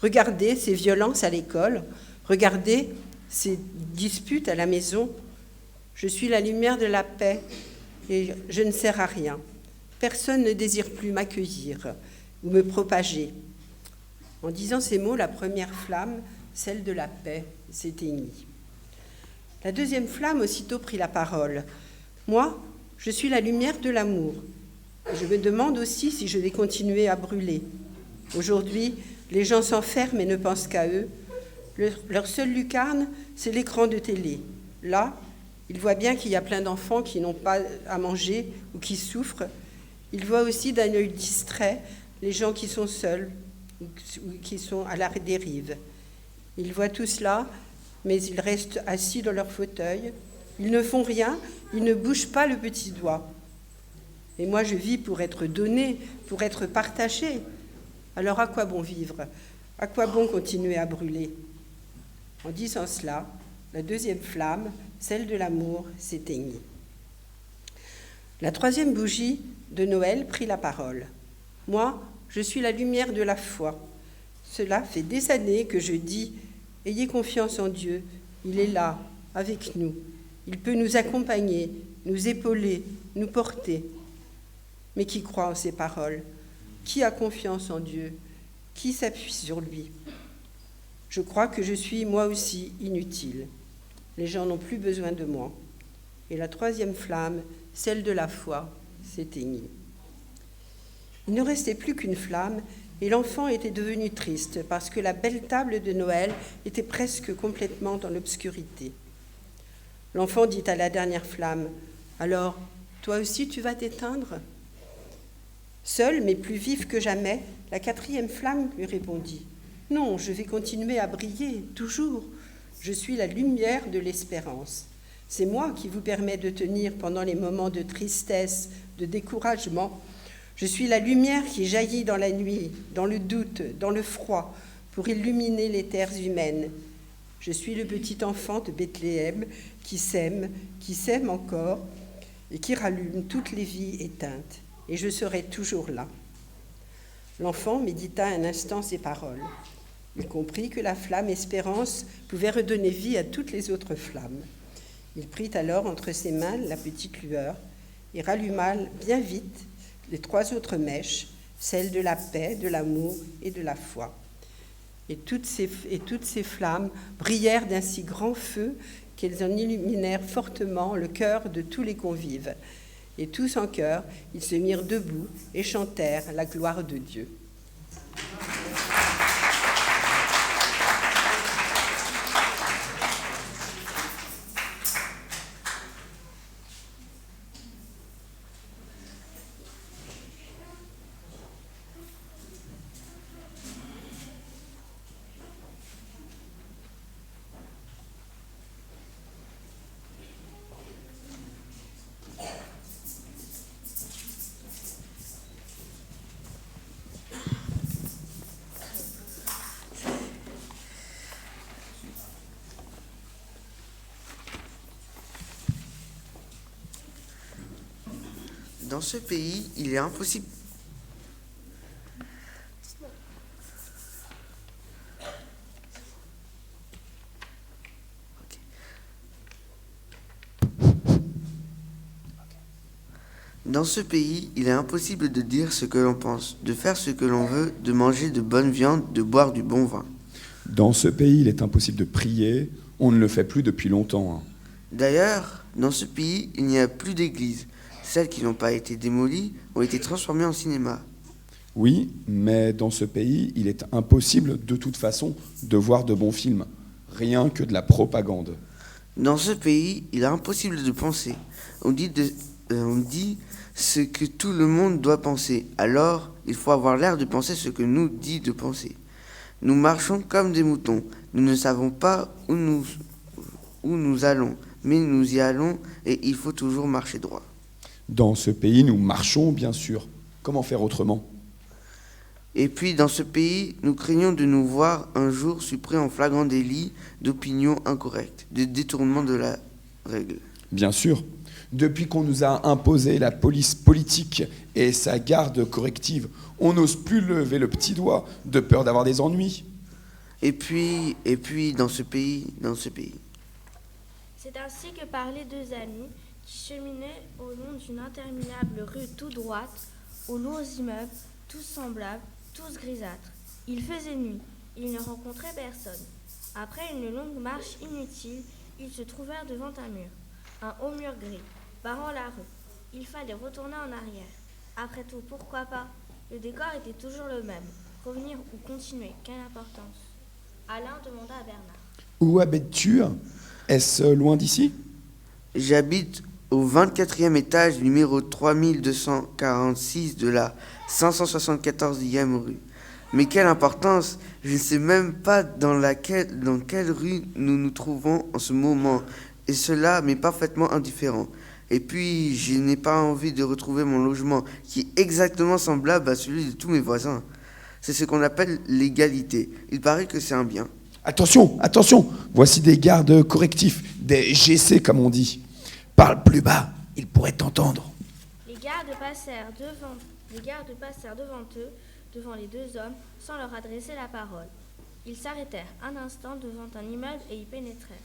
Regardez ces violences à l'école. Regardez ces disputes à la maison. Je suis la lumière de la paix et je ne sers à rien. Personne ne désire plus m'accueillir ou me propager. » En disant ces mots, la première flamme, celle de la paix, s'éteignit. La deuxième flamme aussitôt prit la parole. « Moi, je suis la lumière de l'amour. Je me demande aussi si je vais continuer à brûler. Aujourd'hui, les gens s'enferment et ne pensent qu'à eux. Leur seule lucarne, c'est l'écran de télé. Là, ils voient bien qu'il y a plein d'enfants qui n'ont pas à manger ou qui souffrent. Ils voient aussi d'un œil distrait les gens qui sont seuls, ou qui sont à la dérive. Ils voient tout cela, mais ils restent assis dans leur fauteuil. Ils ne font rien, ils ne bougent pas le petit doigt. Et moi, je vis pour être donné, pour être partagé. Alors à quoi bon vivre? À quoi bon continuer à brûler? En disant cela, la deuxième flamme, celle de l'amour, s'éteignit. La troisième bougie de Noël prit la parole. Moi, je suis la lumière de la foi. Cela fait des années que je dis « Ayez confiance en Dieu, il est là, avec nous. Il peut nous accompagner, nous épauler, nous porter. » Mais qui croit en ces paroles? Qui a confiance en Dieu? Qui s'appuie sur lui? Je crois que je suis moi aussi inutile. Les gens n'ont plus besoin de moi. Et la troisième flamme, celle de la foi, s'éteignit. Il ne restait plus qu'une flamme et l'enfant était devenu triste parce que la belle table de Noël était presque complètement dans l'obscurité. L'enfant dit à la dernière flamme, « Alors, toi aussi tu vas t'éteindre ?» Seule, mais plus vive que jamais, la quatrième flamme lui répondit, « Non, je vais continuer à briller, toujours. Je suis la lumière de l'espérance. C'est moi qui vous permets de tenir pendant les moments de tristesse, de découragement. Je suis la lumière qui jaillit dans la nuit, dans le doute, dans le froid, pour illuminer les terres humaines. Je suis le petit enfant de Bethléem qui s'aime encore et qui rallume toutes les vies éteintes. Et je serai toujours là. » L'enfant médita un instant ces paroles. Il comprit que la flamme espérance pouvait redonner vie à toutes les autres flammes. Il prit alors entre ses mains la petite lueur et ralluma bien vite les 3 autres mèches, celles de la paix, de l'amour et de la foi. Et toutes ces flammes brillèrent d'un si grand feu qu'elles en illuminèrent fortement le cœur de tous les convives. Et tous en chœur, ils se mirent debout et chantèrent la gloire de Dieu. Dans ce pays, il est impossible. Dans ce pays, il est impossible de dire ce que l'on pense, de faire ce que l'on veut, de manger de bonne viande, de boire du bon vin. Dans ce pays, il est impossible de prier. On ne le fait plus depuis longtemps. D'ailleurs, dans ce pays, il n'y a plus d'églises. Celles qui n'ont pas été démolies ont été transformées en cinéma. Oui, mais dans ce pays, il est impossible de toute façon de voir de bons films. Rien que de la propagande. Dans ce pays, il est impossible de penser. On dit ce que tout le monde doit penser. Alors, il faut avoir l'air de penser ce que nous dit de penser. Nous marchons comme des moutons. Nous ne savons pas où nous allons, mais nous y allons et il faut toujours marcher droit. Dans ce pays, nous marchons, bien sûr. Comment faire autrement ? Et puis, dans ce pays, nous craignons de nous voir un jour surpris en flagrant délit d'opinion incorrecte, de détournement de la règle. Bien sûr. Depuis qu'on nous a imposé la police politique et sa garde corrective, on n'ose plus lever le petit doigt de peur d'avoir des ennuis. Et puis, dans ce pays. C'est ainsi que parlaient deux amis qui cheminaient au long d'une interminable rue tout droite, aux lourds immeubles, tous semblables, tous grisâtres. Il faisait nuit, ils ne rencontraient personne. Après une longue marche inutile, ils se trouvèrent devant un mur, un haut mur gris, barrant la rue. Il fallait retourner en arrière. Après tout, pourquoi pas ? Le décor était toujours le même. Revenir ou continuer, quelle importance ? Alain demanda à Bernard. Où habites-tu ? Est-ce loin d'ici ? J'habite au 24e étage, numéro 3246 de la 574e rue. Mais quelle importance ! Je ne sais même pas dans quelle rue nous nous trouvons en ce moment. Et cela m'est parfaitement indifférent. Et puis, je n'ai pas envie de retrouver mon logement, qui est exactement semblable à celui de tous mes voisins. C'est ce qu'on appelle l'égalité. Il paraît que c'est un bien. Attention, attention ! Voici des gardes correctifs, des GC comme on dit. Parle plus bas, ils pourraient t'entendre. Les gardes passèrent devant eux, devant les deux hommes, sans leur adresser la parole. Ils s'arrêtèrent un instant devant un immeuble et y pénétrèrent.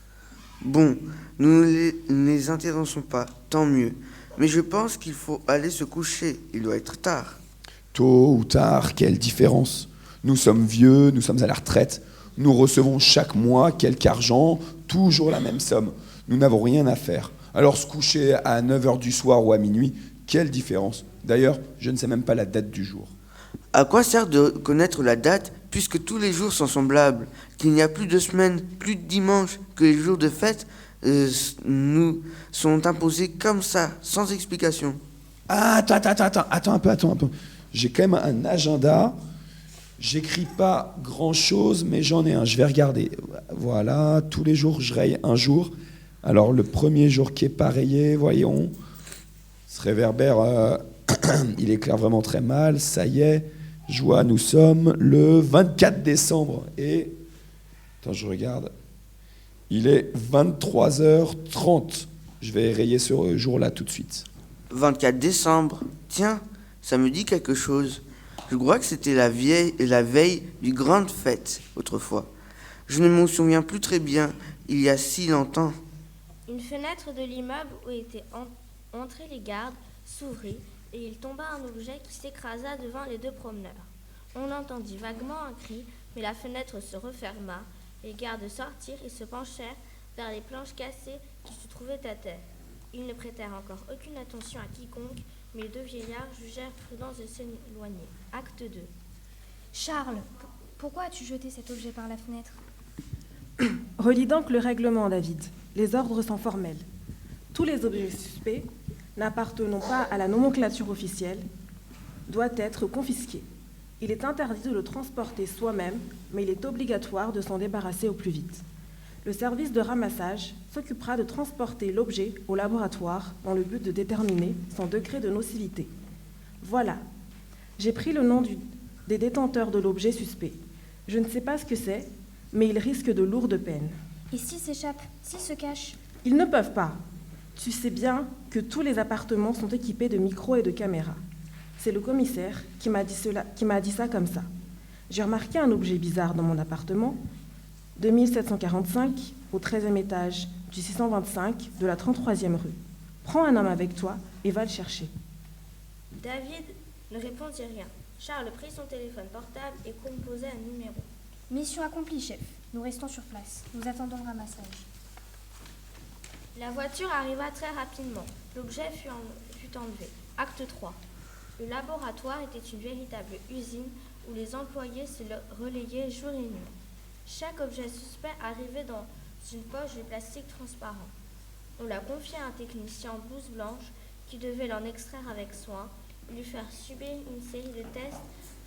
Bon, nous ne les interrompons pas, tant mieux. Mais je pense qu'il faut aller se coucher, il doit être tard. Tôt ou tard, quelle différence ? Nous sommes vieux, nous sommes à la retraite. Nous recevons chaque mois quelque argent, toujours la même somme. Nous n'avons rien à faire. Alors se coucher à 9h du soir ou à minuit, quelle différence ? D'ailleurs, je ne sais même pas la date du jour. À quoi sert de connaître la date, puisque tous les jours sont semblables, qu'il n'y a plus de semaines, plus de dimanches, que les jours de fête nous sont imposés comme ça, sans explication. Ah, attends un peu. J'ai quand même un agenda. J'écris pas grand-chose, mais j'en ai un. Je vais regarder. Voilà, tous les jours, je raye un jour. Alors, le premier jour qui est pas rayé, voyons, ce réverbère, il éclaire vraiment très mal. Ça y est, joie, nous sommes le 24 décembre. Et, attends, je regarde. Il est 23h30. Je vais rayer ce jour-là tout de suite. 24 décembre. Tiens, ça me dit quelque chose. Je crois que c'était la veille d'une grande fête, autrefois. Je ne m'en souviens plus très bien, il y a si longtemps. Une fenêtre de l'immeuble où étaient entrés les gardes s'ouvrit et il tomba un objet qui s'écrasa devant les deux promeneurs. On entendit vaguement un cri, mais la fenêtre se referma. Les gardes sortirent et se penchèrent vers les planches cassées qui se trouvaient à terre. Ils ne prêtèrent encore aucune attention à quiconque, mais les deux vieillards jugèrent prudent de s'éloigner. Acte 2. Charles, pourquoi as-tu jeté cet objet par la fenêtre? Relis donc le règlement, David. Les ordres sont formels. Tous les objets suspects, n'appartenant pas à la nomenclature officielle, doivent être confisqués. Il est interdit de le transporter soi-même, mais il est obligatoire de s'en débarrasser au plus vite. Le service de ramassage s'occupera de transporter l'objet au laboratoire dans le but de déterminer son degré de nocivité. Voilà. J'ai pris le nom des détenteurs de l'objet suspect. Je ne sais pas ce que c'est, mais ils risquent de lourdes peines. Et s'ils s'échappent, s'ils se cachent? Ils ne peuvent pas. Tu sais bien que tous les appartements sont équipés de micros et de caméras. C'est le commissaire qui m'a dit ça comme ça. J'ai remarqué un objet bizarre dans mon appartement, 2745, au 13e étage du 625 de la 33e rue. Prends un homme avec toi et va le chercher. David ne répondit rien. Charles prit son téléphone portable et composa un numéro. Mission accomplie, chef. Nous restons sur place. Nous attendons le ramassage. La voiture arriva très rapidement. L'objet fut enlevé. Acte 3. Le laboratoire était une véritable usine où les employés se relayaient jour et nuit. Chaque objet suspect arrivait dans une poche de plastique transparent. On l'a confié à un technicien en blouse blanche qui devait l'en extraire avec soin, lui faire subir une série de tests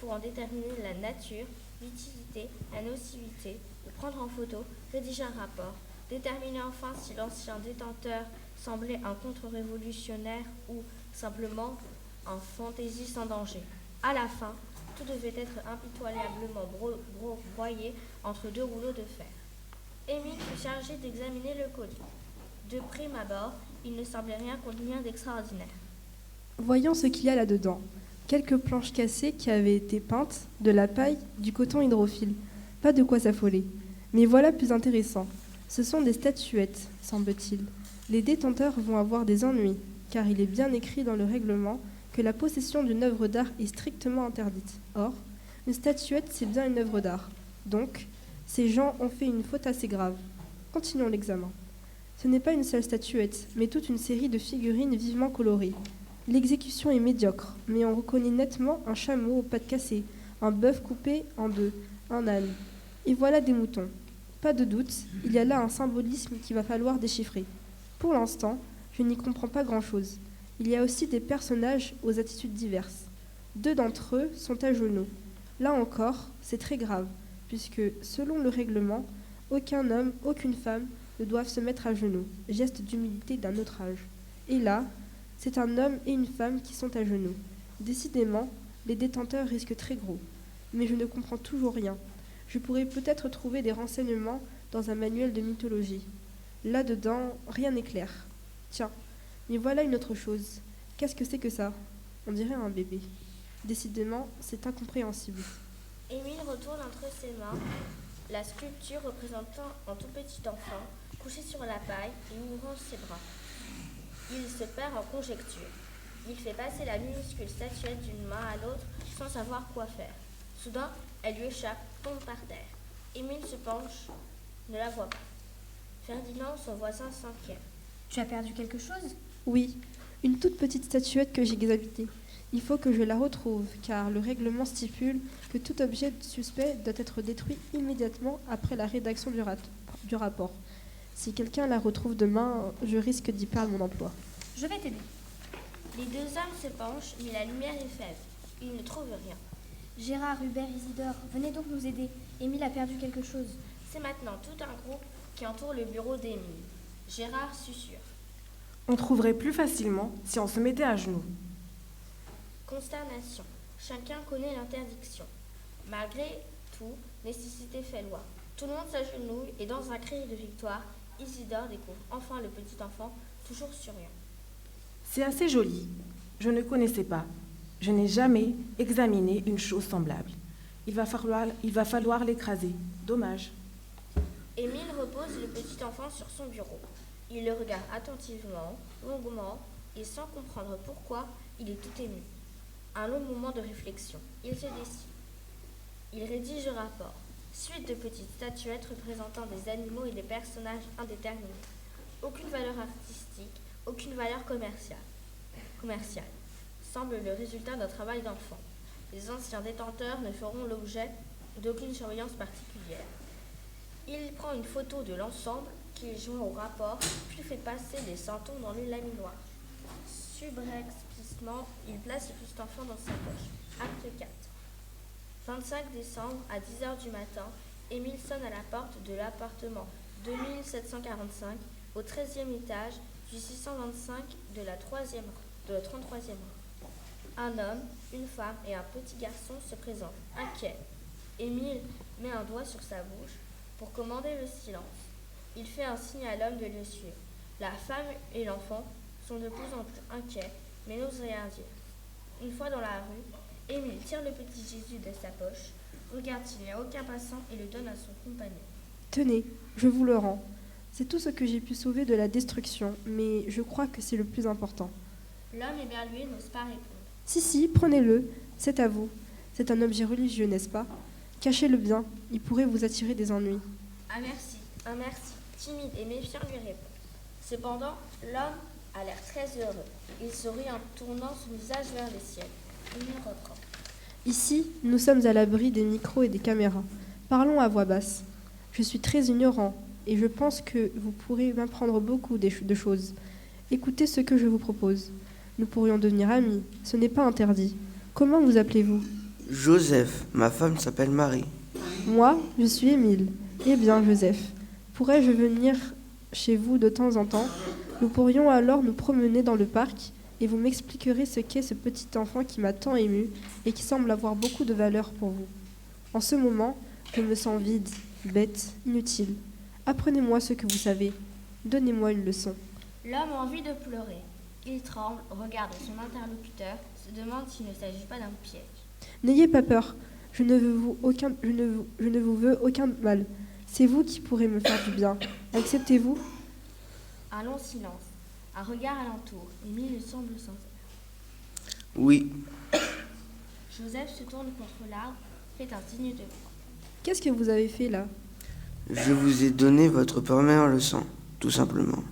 pour en déterminer la nature, l'utilité, la nocivité, le prendre en photo, rédiger un rapport, déterminer enfin si l'ancien détenteur semblait un contre-révolutionnaire ou simplement un fantaisiste sans danger. À la fin, tout devait être impitoyablement broyé entre deux rouleaux de fer. Émile fut chargé d'examiner le colis. De prime abord, il ne semblait rien contenir d'extraordinaire. Voyons ce qu'il y a là-dedans. Quelques planches cassées qui avaient été peintes, de la paille, du coton hydrophile. Pas de quoi s'affoler. Mais voilà plus intéressant. Ce sont des statuettes, semble-t-il. Les détenteurs vont avoir des ennuis, car il est bien écrit dans le règlement que la possession d'une œuvre d'art est strictement interdite. Or, une statuette, c'est bien une œuvre d'art. Donc, ces gens ont fait une faute assez grave. Continuons l'examen. Ce n'est pas une seule statuette, mais toute une série de figurines vivement colorées. L'exécution est médiocre, mais on reconnaît nettement un chameau aux pattes cassées, un bœuf coupé en deux, un âne. Et voilà des moutons. Pas de doute, il y a là un symbolisme qu'il va falloir déchiffrer. Pour l'instant, je n'y comprends pas grand-chose. Il y a aussi des personnages aux attitudes diverses. 2 d'entre eux sont à genoux. Là encore, c'est très grave, puisque, selon le règlement, aucun homme, aucune femme ne doivent se mettre à genoux, geste d'humilité d'un autre âge. Et là, c'est un homme et une femme qui sont à genoux. Décidément, les détenteurs risquent très gros. Mais je ne comprends toujours rien. Je pourrais peut-être trouver des renseignements dans un manuel de mythologie. Là-dedans, rien n'est clair. Tiens, mais voilà une autre chose. Qu'est-ce que c'est que ça? On dirait un bébé. Décidément, c'est incompréhensible. Émile retourne entre ses mains la sculpture représentant un tout petit enfant couché sur la paille et ouvrant ses bras. Il se perd en conjectures. Il fait passer la minuscule statuette d'une main à l'autre sans savoir quoi faire. Soudain, elle lui échappe, tombe par terre. Émile se penche, ne la voit pas. Ferdinand, son voisin, s'inquiète. Tu as perdu quelque chose? Oui, une toute petite statuette que j'ai examinée. Il faut que je la retrouve, car le règlement stipule que tout objet suspect doit être détruit immédiatement après la rédaction du rapport. Si quelqu'un la retrouve demain, je risque d'y perdre mon emploi. Je vais t'aider. Les 2 hommes se penchent, mais la lumière est faible. Ils ne trouvent rien. Gérard, Hubert, Isidore, venez donc nous aider. Émile a perdu quelque chose. C'est maintenant tout un groupe qui entoure le bureau d'Émile. Gérard susurre. On trouverait plus facilement si on se mettait à genoux. Consternation. Chacun connaît l'interdiction. Malgré tout, nécessité fait loi. Tout le monde s'agenouille et dans un cri de victoire, Isidore découvre enfin le petit enfant, toujours souriant. C'est assez joli. Je ne connaissais pas. Je n'ai jamais examiné une chose semblable. Il va falloir l'écraser. Dommage. Émile repose le petit enfant sur son bureau. Il le regarde attentivement, longuement, et sans comprendre pourquoi, il est tout ému. Un long moment de réflexion. Il se décide. Il rédige le rapport. Suite de petites statuettes représentant des animaux et des personnages indéterminés. Aucune valeur artistique, aucune valeur commerciale. Semble le résultat d'un travail d'enfant. Les anciens détenteurs ne feront l'objet d'aucune surveillance particulière. Il prend une photo de l'ensemble qu'il joint au rapport, puis fait passer des santons dans le laminoir. Subrepticement, il place le petit enfant dans sa poche. Acte 4. 25 décembre, à 10h du matin, Émile sonne à la porte de l'appartement 2745 au 13e étage du 625 de la 33e rue. Un homme, une femme et un petit garçon se présentent, inquiets. Émile met un doigt sur sa bouche pour commander le silence. Il fait un signe à l'homme de le suivre. La femme et l'enfant sont de plus en plus inquiets, mais n'osent rien dire. Une fois dans la rue, Émile tire le petit Jésus de sa poche, regarde s'il n'y a aucun passant et le donne à son compagnon. Tenez, je vous le rends. C'est tout ce que j'ai pu sauver de la destruction, mais je crois que c'est le plus important. L'homme éberlué n'ose pas répondre. Si, prenez-le, c'est à vous. C'est un objet religieux, n'est-ce pas? Cachez-le bien, il pourrait vous attirer des ennuis. Un merci, timide et méfiant lui répond. Cependant, l'homme a l'air très heureux. Il sourit en tournant son visage vers le ciel. Il me reprend. Ici, nous sommes à l'abri des micros et des caméras. Parlons à voix basse. Je suis très ignorant et je pense que vous pourrez m'apprendre beaucoup de choses. Écoutez ce que je vous propose. Nous pourrions devenir amis, ce n'est pas interdit. Comment vous appelez-vous? Joseph, ma femme s'appelle Marie. Moi, je suis Émile. Eh bien, Joseph, pourrais-je venir chez vous de temps en temps? Nous pourrions alors nous promener dans le parc et vous m'expliquerez ce qu'est ce petit enfant qui m'a tant ému et qui semble avoir beaucoup de valeur pour vous. En ce moment, je me sens vide, bête, inutile. Apprenez-moi ce que vous savez. Donnez-moi une leçon. L'homme a envie de pleurer. Il tremble, regarde son interlocuteur, se demande s'il ne s'agit pas d'un piège. N'ayez pas peur. Je ne vous veux aucun mal. C'est vous qui pourrez me faire du bien. Acceptez-vous? Un long silence. Un regard alentour. Émile semble sincère. Oui. Joseph se tourne contre l'arbre, fait un signe de croix. Qu'est-ce que vous avez fait là? Je vous ai donné votre première leçon, tout simplement.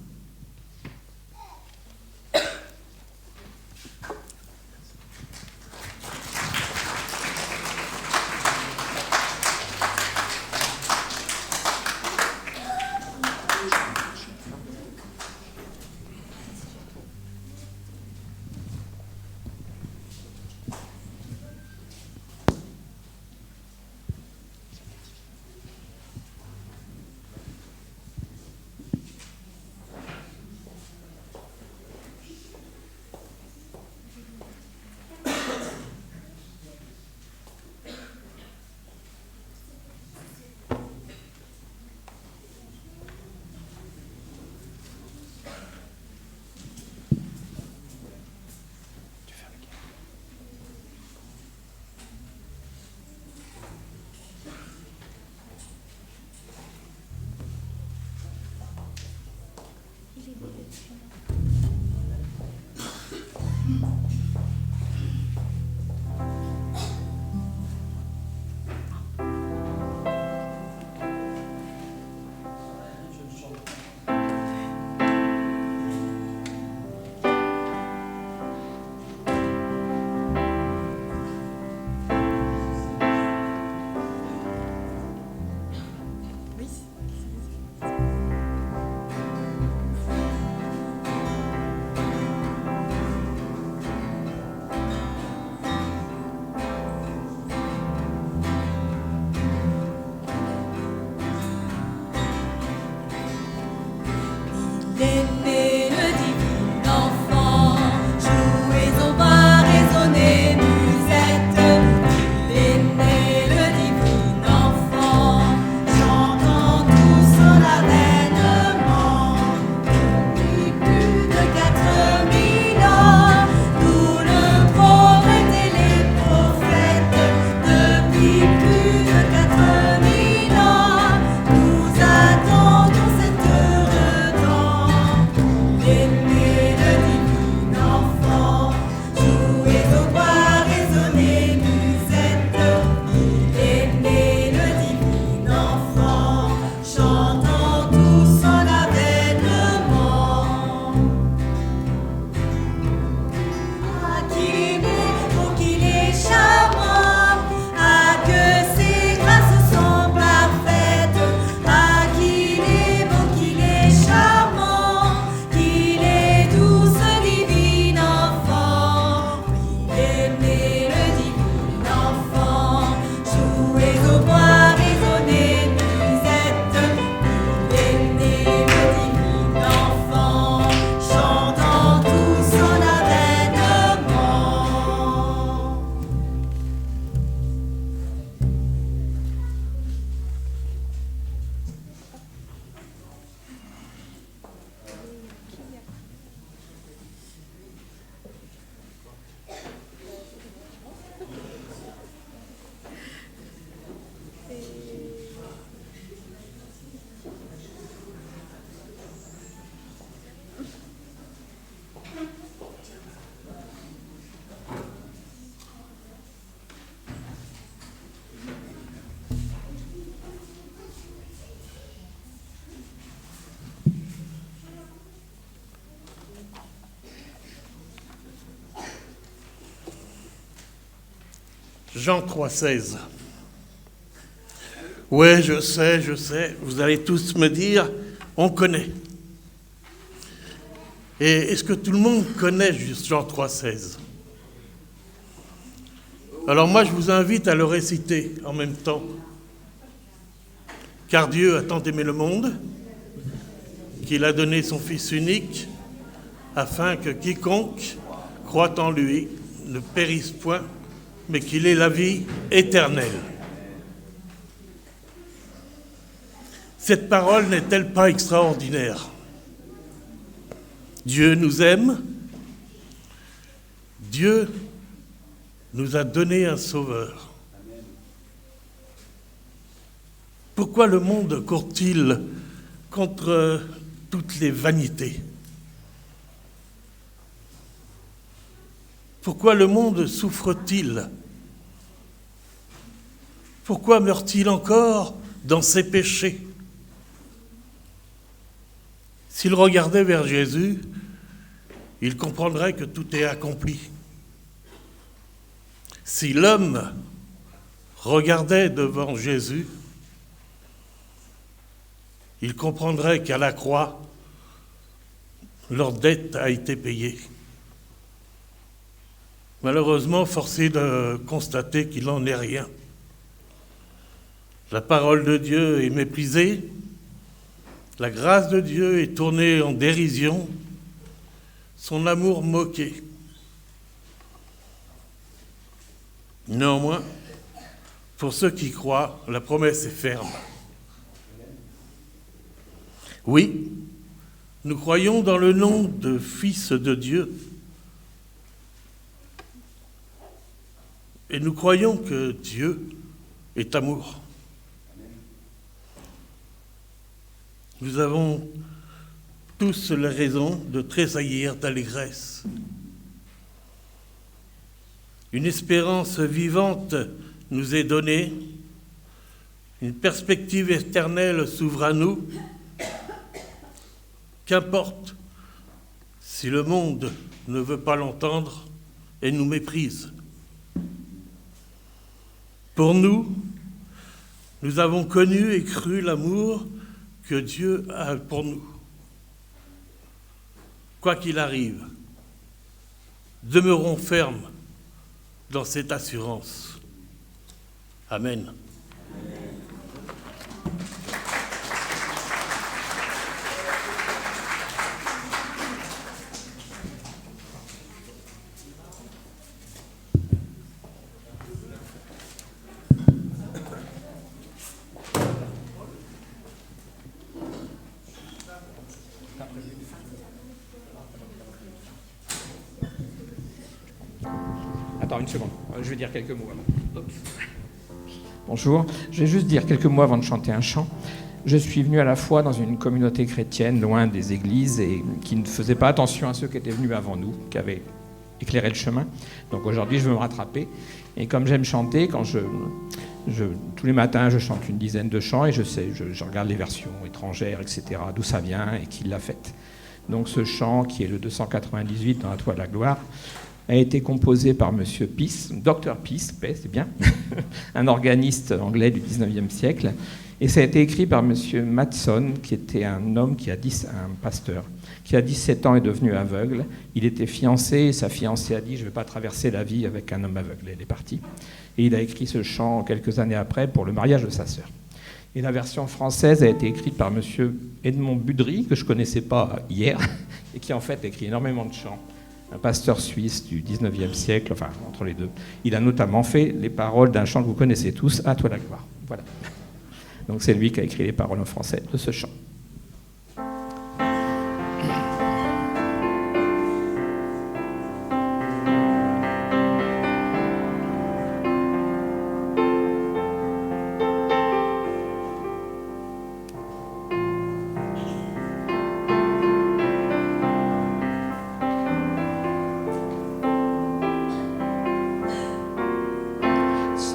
Jean 3,16. Ouais, je sais, vous allez tous me dire, on connaît. Et est-ce que tout le monde connaît Jean 3,16 ? Alors moi, je vous invite à le réciter en même temps. Car Dieu a tant aimé le monde qu'il a donné son Fils unique afin que quiconque croit en lui ne périsse point, mais qu'il ait la vie éternelle. Cette parole n'est-elle pas extraordinaire ? Dieu nous aime, Dieu nous a donné un sauveur. Pourquoi le monde court-il contre toutes les vanités ? Pourquoi le monde souffre-t-il ? Pourquoi meurt-il encore dans ses péchés ? S'il regardait vers Jésus, il comprendrait que tout est accompli. Si l'homme regardait devant Jésus, il comprendrait qu'à la croix, leur dette a été payée. Malheureusement, force est de constater qu'il n'en est rien. La parole de Dieu est méprisée, la grâce de Dieu est tournée en dérision, son amour moqué. Néanmoins, pour ceux qui croient, la promesse est ferme. Oui, nous croyons dans le nom de Fils de Dieu et nous croyons que Dieu est amour. Nous avons tous la raison de tressaillir d'allégresse. Une espérance vivante nous est donnée, une perspective éternelle s'ouvre à nous. Qu'importe si le monde ne veut pas l'entendre et nous méprise. Pour nous, nous avons connu et cru l'amour que Dieu a pour nous. Quoi qu'il arrive, demeurons fermes dans cette assurance. Amen. Attends une seconde, je vais dire quelques mots avant. Hop. Bonjour, je vais juste dire quelques mots avant de chanter un chant. Je suis venu à la fois dans une communauté chrétienne loin des églises et qui ne faisait pas attention à ceux qui étaient venus avant nous, qui avaient éclairé le chemin. Donc aujourd'hui, je veux me rattraper. Et comme j'aime chanter, tous les matins, je chante une dizaine de chants et je regarde les versions étrangères, etc., d'où ça vient et qui l'a fait. Donc ce chant, qui est le 298 dans la Toi de la gloire, a été composé par Monsieur Peace, Dr Peace, c'est bien, un organiste anglais du 19e siècle. Et ça a été écrit par Monsieur Matson, qui était un homme un pasteur, qui à 17 ans est devenu aveugle. Il était fiancé et sa fiancée a dit « Je ne vais pas traverser la vie avec un homme aveugle ». Elle est partie. Et il a écrit ce chant quelques années après pour le mariage de sa sœur. Et la version française a été écrite par Monsieur Edmond Budry, que je ne connaissais pas hier, et qui en fait écrit énormément de chants. Un pasteur suisse du 19e siècle, enfin entre les deux. Il a notamment fait les paroles d'un chant que vous connaissez tous, « À toi la gloire ». Voilà. Donc c'est lui qui a écrit les paroles en français de ce chant.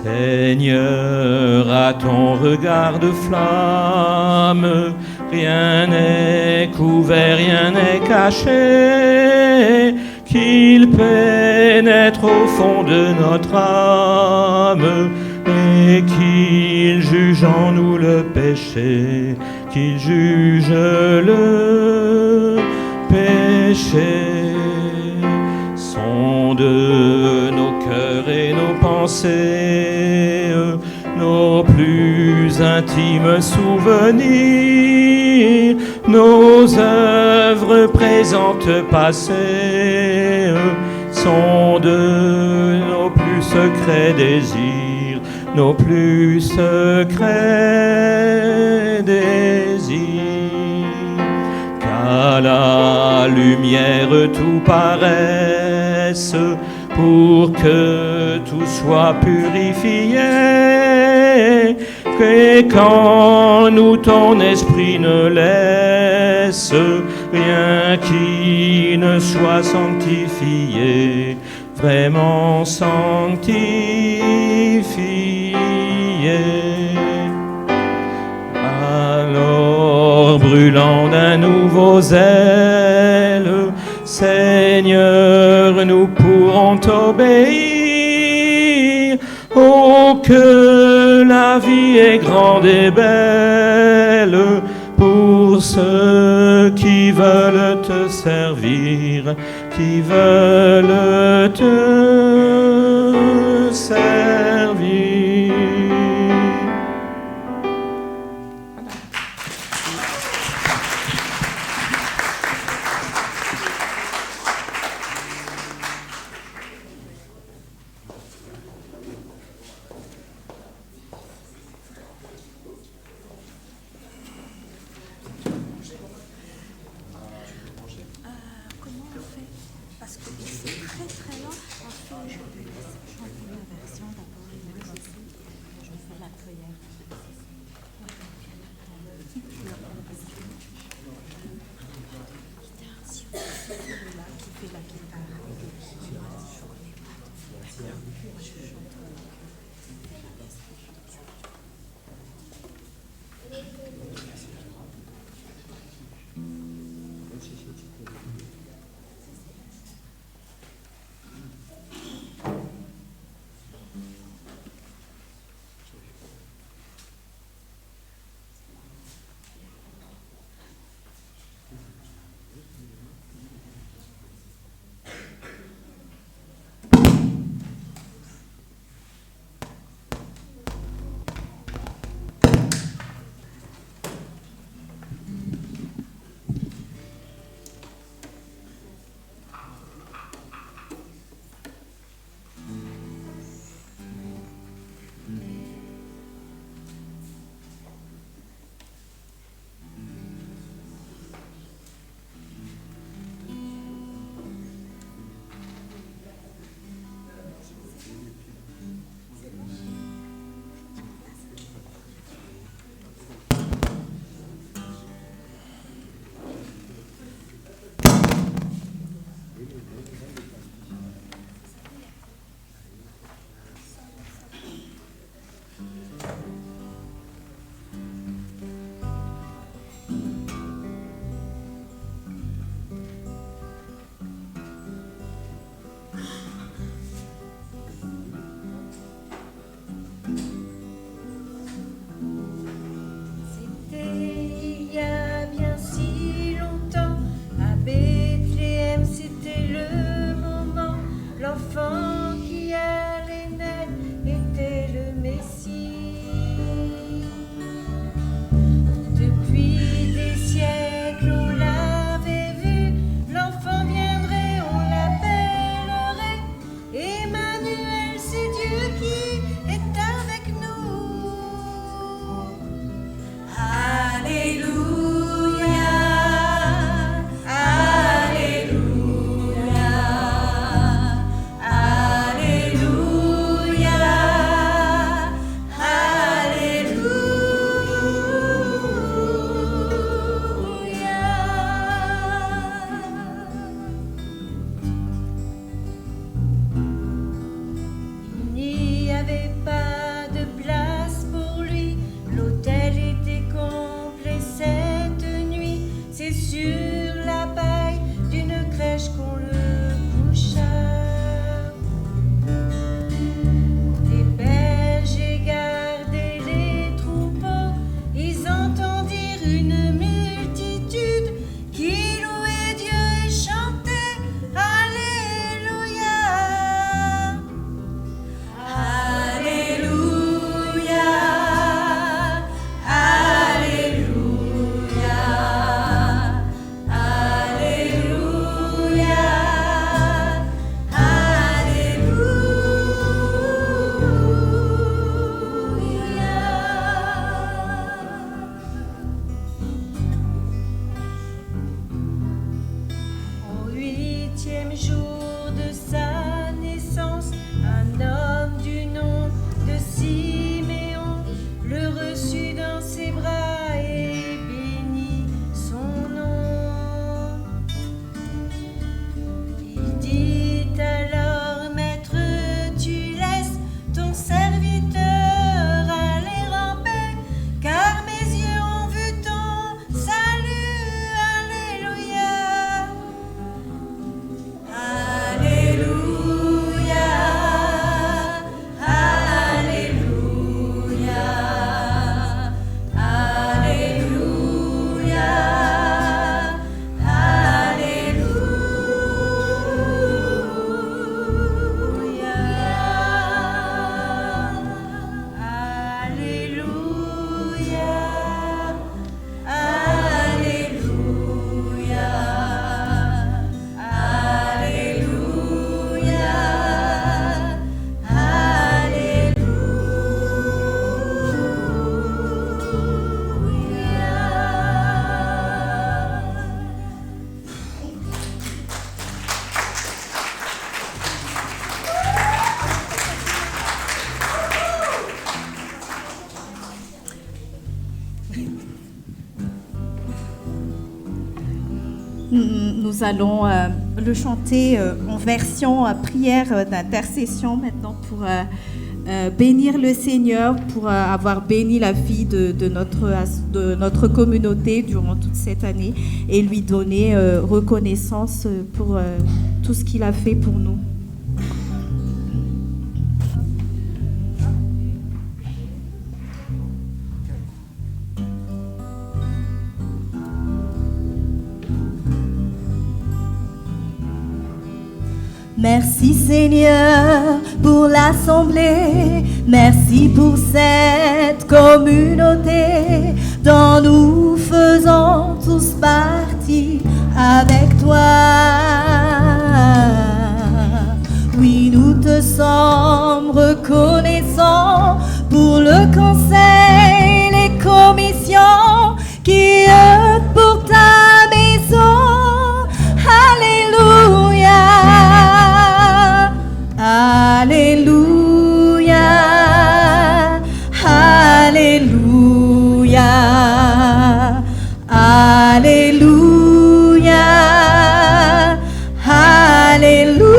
Seigneur, à ton regard de flamme, rien n'est couvert, rien n'est caché. qu'il pénètre au fond de notre âme et qu'il juge en nous le péché, qu'il juge le péché. Sonde nos cœurs et nos pensées, nos plus intimes souvenirs, nos œuvres présentes, passées, sonde nos plus secrets désirs, nos plus secrets désirs. Qu'à la lumière tout paraisse, pour que tout soit purifié, et qu'en nous ton esprit ne laisse rien qui ne soit sanctifié, vraiment sanctifié. Alors, brûlant d'un nouveau zèle, Seigneur, nous pourrons t'obéir. Oh, que la vie est grande et belle pour ceux qui veulent te servir, qui veulent te servir. Il y a bien si longtemps, à Bethléem, c'était le jour de sa naissance, un homme du nom de Siméon le reçut dans ses bras et bénit son nom. Il dit alors, Maître, tu laisses ton serviteur aller en paix, car mes yeux ont vu ton salut. Alléluia. Alléluia. Alléluia. Nous allons le chanter en version prière d'intercession maintenant pour bénir le Seigneur, pour avoir béni la vie de notre communauté durant toute cette année et lui donner reconnaissance pour tout ce qu'il a fait pour nous. Merci Seigneur pour l'assemblée, merci pour cette communauté dont nous faisons tous partie avec toi. Oui, nous te sommes reconnaissants pour le conseil, les commissions qui œuvrent pour ta maison. Alléluia. Alléluia, Alléluia, Alléluia, Alléluia.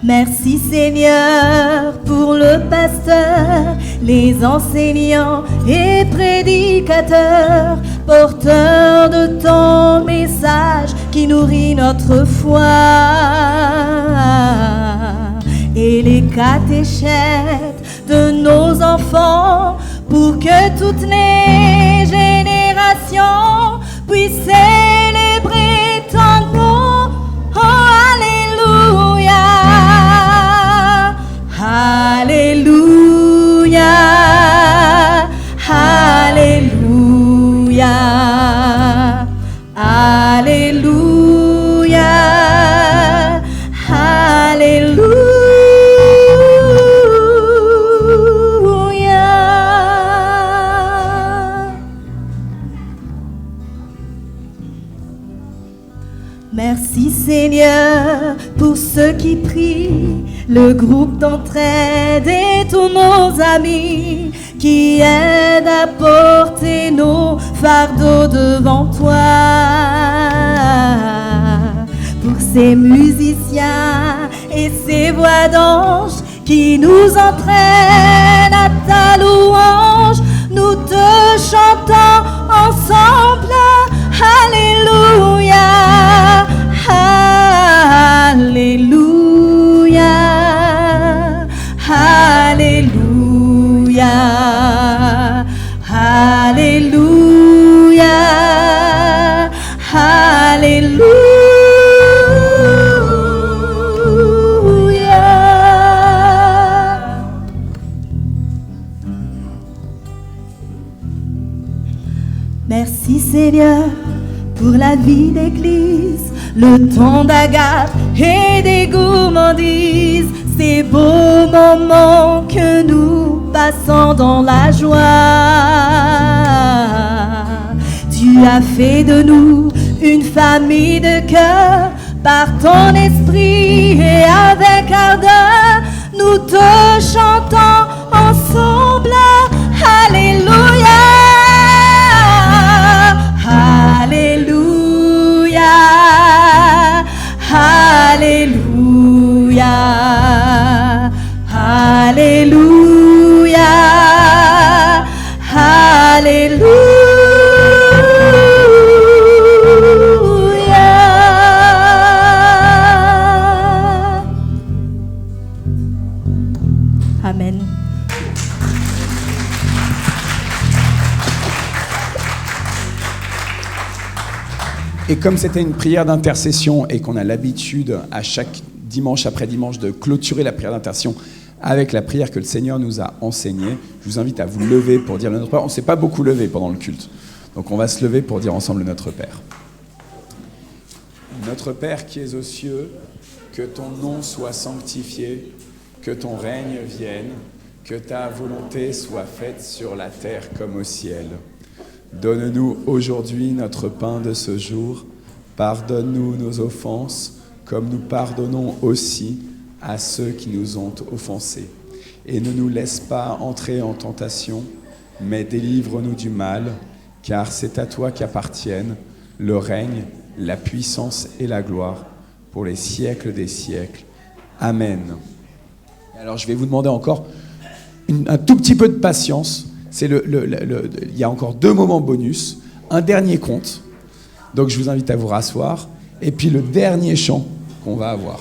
Merci Seigneur pour le pasteur, les enseignants et prédicateurs, porteurs de ton message qui nourrit notre foi, et les catéchètes de nos enfants, pour que toutes les générations puissent célébrer ton nom. Oh, Alléluia, Alléluia, Alléluia, Alléluia, Alléluia. Merci Seigneur pour ceux qui prient, le groupe d'entraide et tous nos amis qui aident à porter nos fardeaux devant toi. Pour ces musiciens et ces voix d'anges qui nous entraînent à ta louange, nous te chantons ensemble. Alléluia, Alléluia, Alléluia, Alléluia, Alléluia. Merci Seigneur pour la vie d'église, le temps d'agape et des gourmandises, ces beaux moments que nous passant dans la joie. Tu as fait de nous une famille de cœur par ton esprit et avec ardeur. Nous te chantons ensemble. Alléluia. Alléluia. Alléluia. Alléluia. Alléluia. Amen. Et comme c'était une prière d'intercession et qu'on a l'habitude à chaque dimanche après dimanche de clôturer la prière d'intercession avec la prière que le Seigneur nous a enseignée, je vous invite à vous lever pour dire le Notre Père. On ne s'est pas beaucoup levé pendant le culte, donc on va se lever pour dire ensemble le Notre Père. Notre Père qui es aux cieux, que ton nom soit sanctifié, que ton règne vienne, que ta volonté soit faite sur la terre comme au ciel. Donne-nous aujourd'hui notre pain de ce jour. Pardonne-nous nos offenses, comme nous pardonnons aussi à ceux qui nous ont offensés. Et ne nous laisse pas entrer en tentation, mais délivre-nous du mal, car c'est à toi qu'appartiennent le règne, la puissance et la gloire pour les siècles des siècles. Amen. Alors je vais vous demander encore un tout petit peu de patience. Il y a encore 2 moments bonus, un dernier conte, donc je vous invite à vous rasseoir, et puis le dernier chant qu'on va avoir.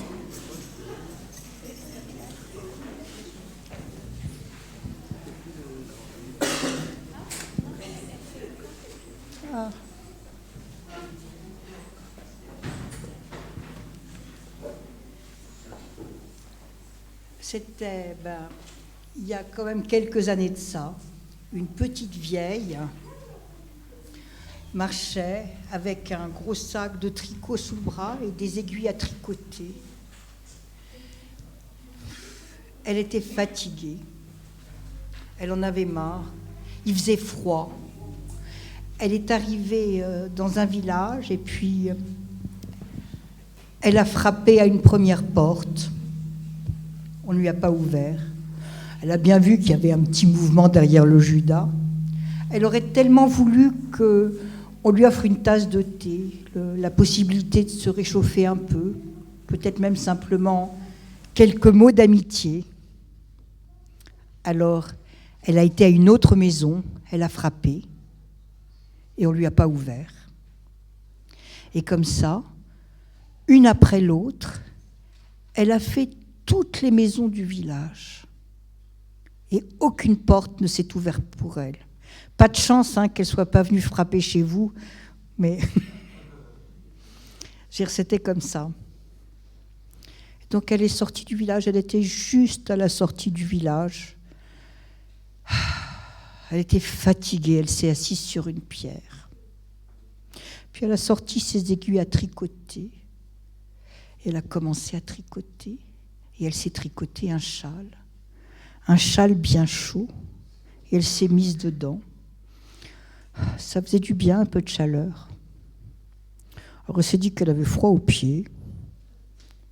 C'était, il y a quand même quelques années de ça, une petite vieille marchait avec un gros sac de tricot sous le bras et des aiguilles à tricoter. Elle était fatiguée, elle en avait marre, il faisait froid. Elle est arrivée dans un village et puis elle a frappé à une première porte. On ne lui a pas ouvert. Elle a bien vu qu'il y avait un petit mouvement derrière le Judas. Elle aurait tellement voulu qu'on lui offre une tasse de thé, la possibilité de se réchauffer un peu, peut-être même simplement quelques mots d'amitié. Alors, elle a été à une autre maison, elle a frappé, et on ne lui a pas ouvert. Et comme ça, une après l'autre, elle a fait toutes les maisons du village. Et aucune porte ne s'est ouverte pour elle. Pas de chance qu'elle ne soit pas venue frapper chez vous, mais c'était comme ça. Donc elle est sortie du village, elle était juste à la sortie du village. Elle était fatiguée, elle s'est assise sur une pierre. Puis elle a sorti ses aiguilles à tricoter. Elle a commencé à tricoter et elle s'est tricoté un châle bien chaud, et elle s'est mise dedans. Ça faisait du bien, un peu de chaleur. Alors elle s'est dit qu'elle avait froid aux pieds,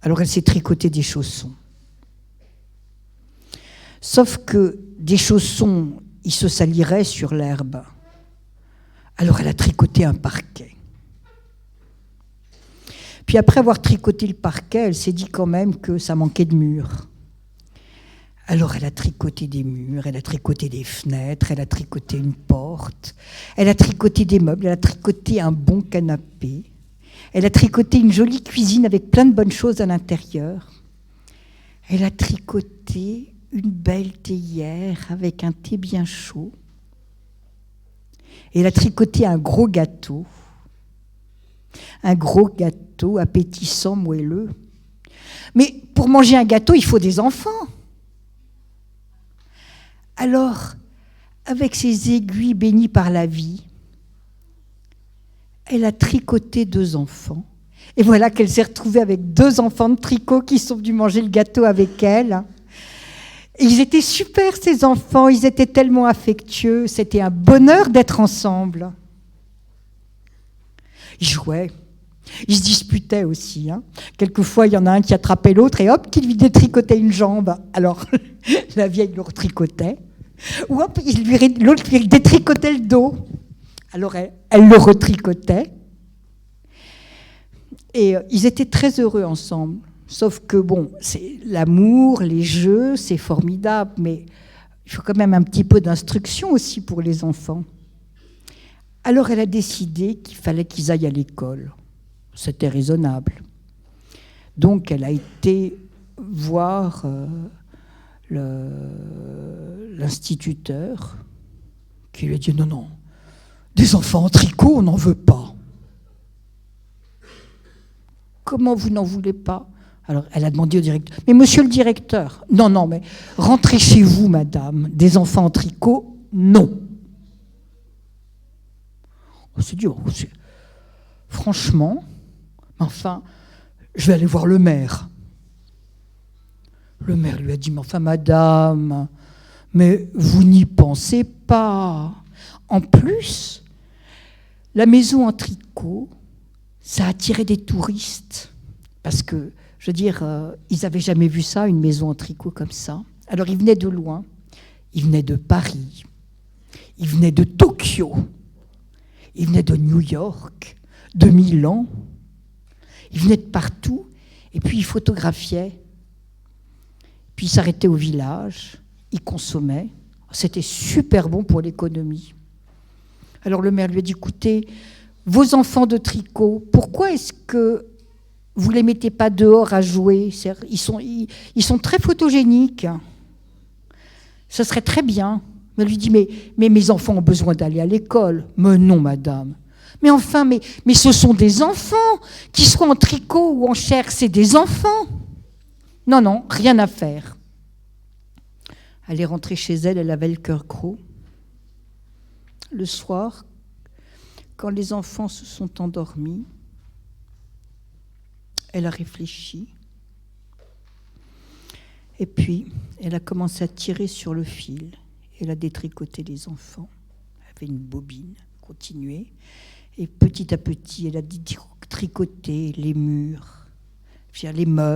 alors elle s'est tricoté des chaussons. Sauf que des chaussons, ils se saliraient sur l'herbe. Alors elle a tricoté un parquet. Puis après avoir tricoté le parquet, elle s'est dit quand même que ça manquait de murs. Alors elle a tricoté des murs, elle a tricoté des fenêtres, elle a tricoté une porte, elle a tricoté des meubles, elle a tricoté un bon canapé, elle a tricoté une jolie cuisine avec plein de bonnes choses à l'intérieur. Elle a tricoté une belle théière avec un thé bien chaud. Et elle a tricoté un gros gâteau appétissant, moelleux. Mais pour manger un gâteau, il faut des enfants. Alors, avec ses aiguilles bénies par la vie, elle a tricoté 2 enfants. Et voilà qu'elle s'est retrouvée avec 2 enfants de tricot qui sont venus manger le gâteau avec elle. Et ils étaient super, ces enfants, ils étaient tellement affectueux, c'était un bonheur d'être ensemble. Ils jouaient, ils se disputaient aussi. Hein. Quelquefois, il y en a un qui attrapait l'autre et hop, qui lui détricotait une jambe. Alors, la vieille le retricotait. Ou hop, l'autre lui détricotait le dos. Alors, elle le retricotait. Et ils étaient très heureux ensemble. Sauf que, bon, c'est l'amour, les jeux, c'est formidable, mais il faut quand même un petit peu d'instruction aussi pour les enfants. Alors elle a décidé qu'il fallait qu'ils aillent à l'école. C'était raisonnable. Donc elle a été voir l'instituteur qui lui a dit « Non, des enfants en tricot, on n'en veut pas. » « Comment vous n'en voulez pas ?» Alors, elle a demandé au directeur. « Mais monsieur le directeur, non, mais rentrez chez vous, madame. Des enfants en tricot, non. » On s'est dit, franchement, enfin, je vais aller voir le maire. Le maire lui a dit, mais enfin, madame, mais vous n'y pensez pas. En plus, la maison en tricot, ça attirait des touristes. Parce que, je veux dire, ils n'avaient jamais vu ça, une maison en tricot comme ça. Alors, ils venaient de loin. Ils venaient de Paris. Ils venaient de Tokyo. Ils venaient de New York, de Milan. Ils venaient de partout. Et puis, ils photographiaient. Puis, ils s'arrêtaient au village. Ils consommaient. C'était super bon pour l'économie. Alors, le maire lui a dit, écoutez, vos enfants de tricot, pourquoi est-ce que vous ne les mettez pas dehors à jouer ? Ils sont très photogéniques. Ça serait très bien. Elle lui dit, mais mes enfants ont besoin d'aller à l'école. Mais non, madame. Mais enfin, mais ce sont des enfants. Qu'ils soient en tricot ou en chair, c'est des enfants. Non, rien à faire. Elle est rentrée chez elle, elle avait le cœur gros. Le soir, quand les enfants se sont endormis, elle a réfléchi. Et puis, elle a commencé à tirer sur le fil. Elle a détricoté les enfants. Elle avait une bobine, continuait. Et petit à petit, elle a détricoté les murs, les meubles.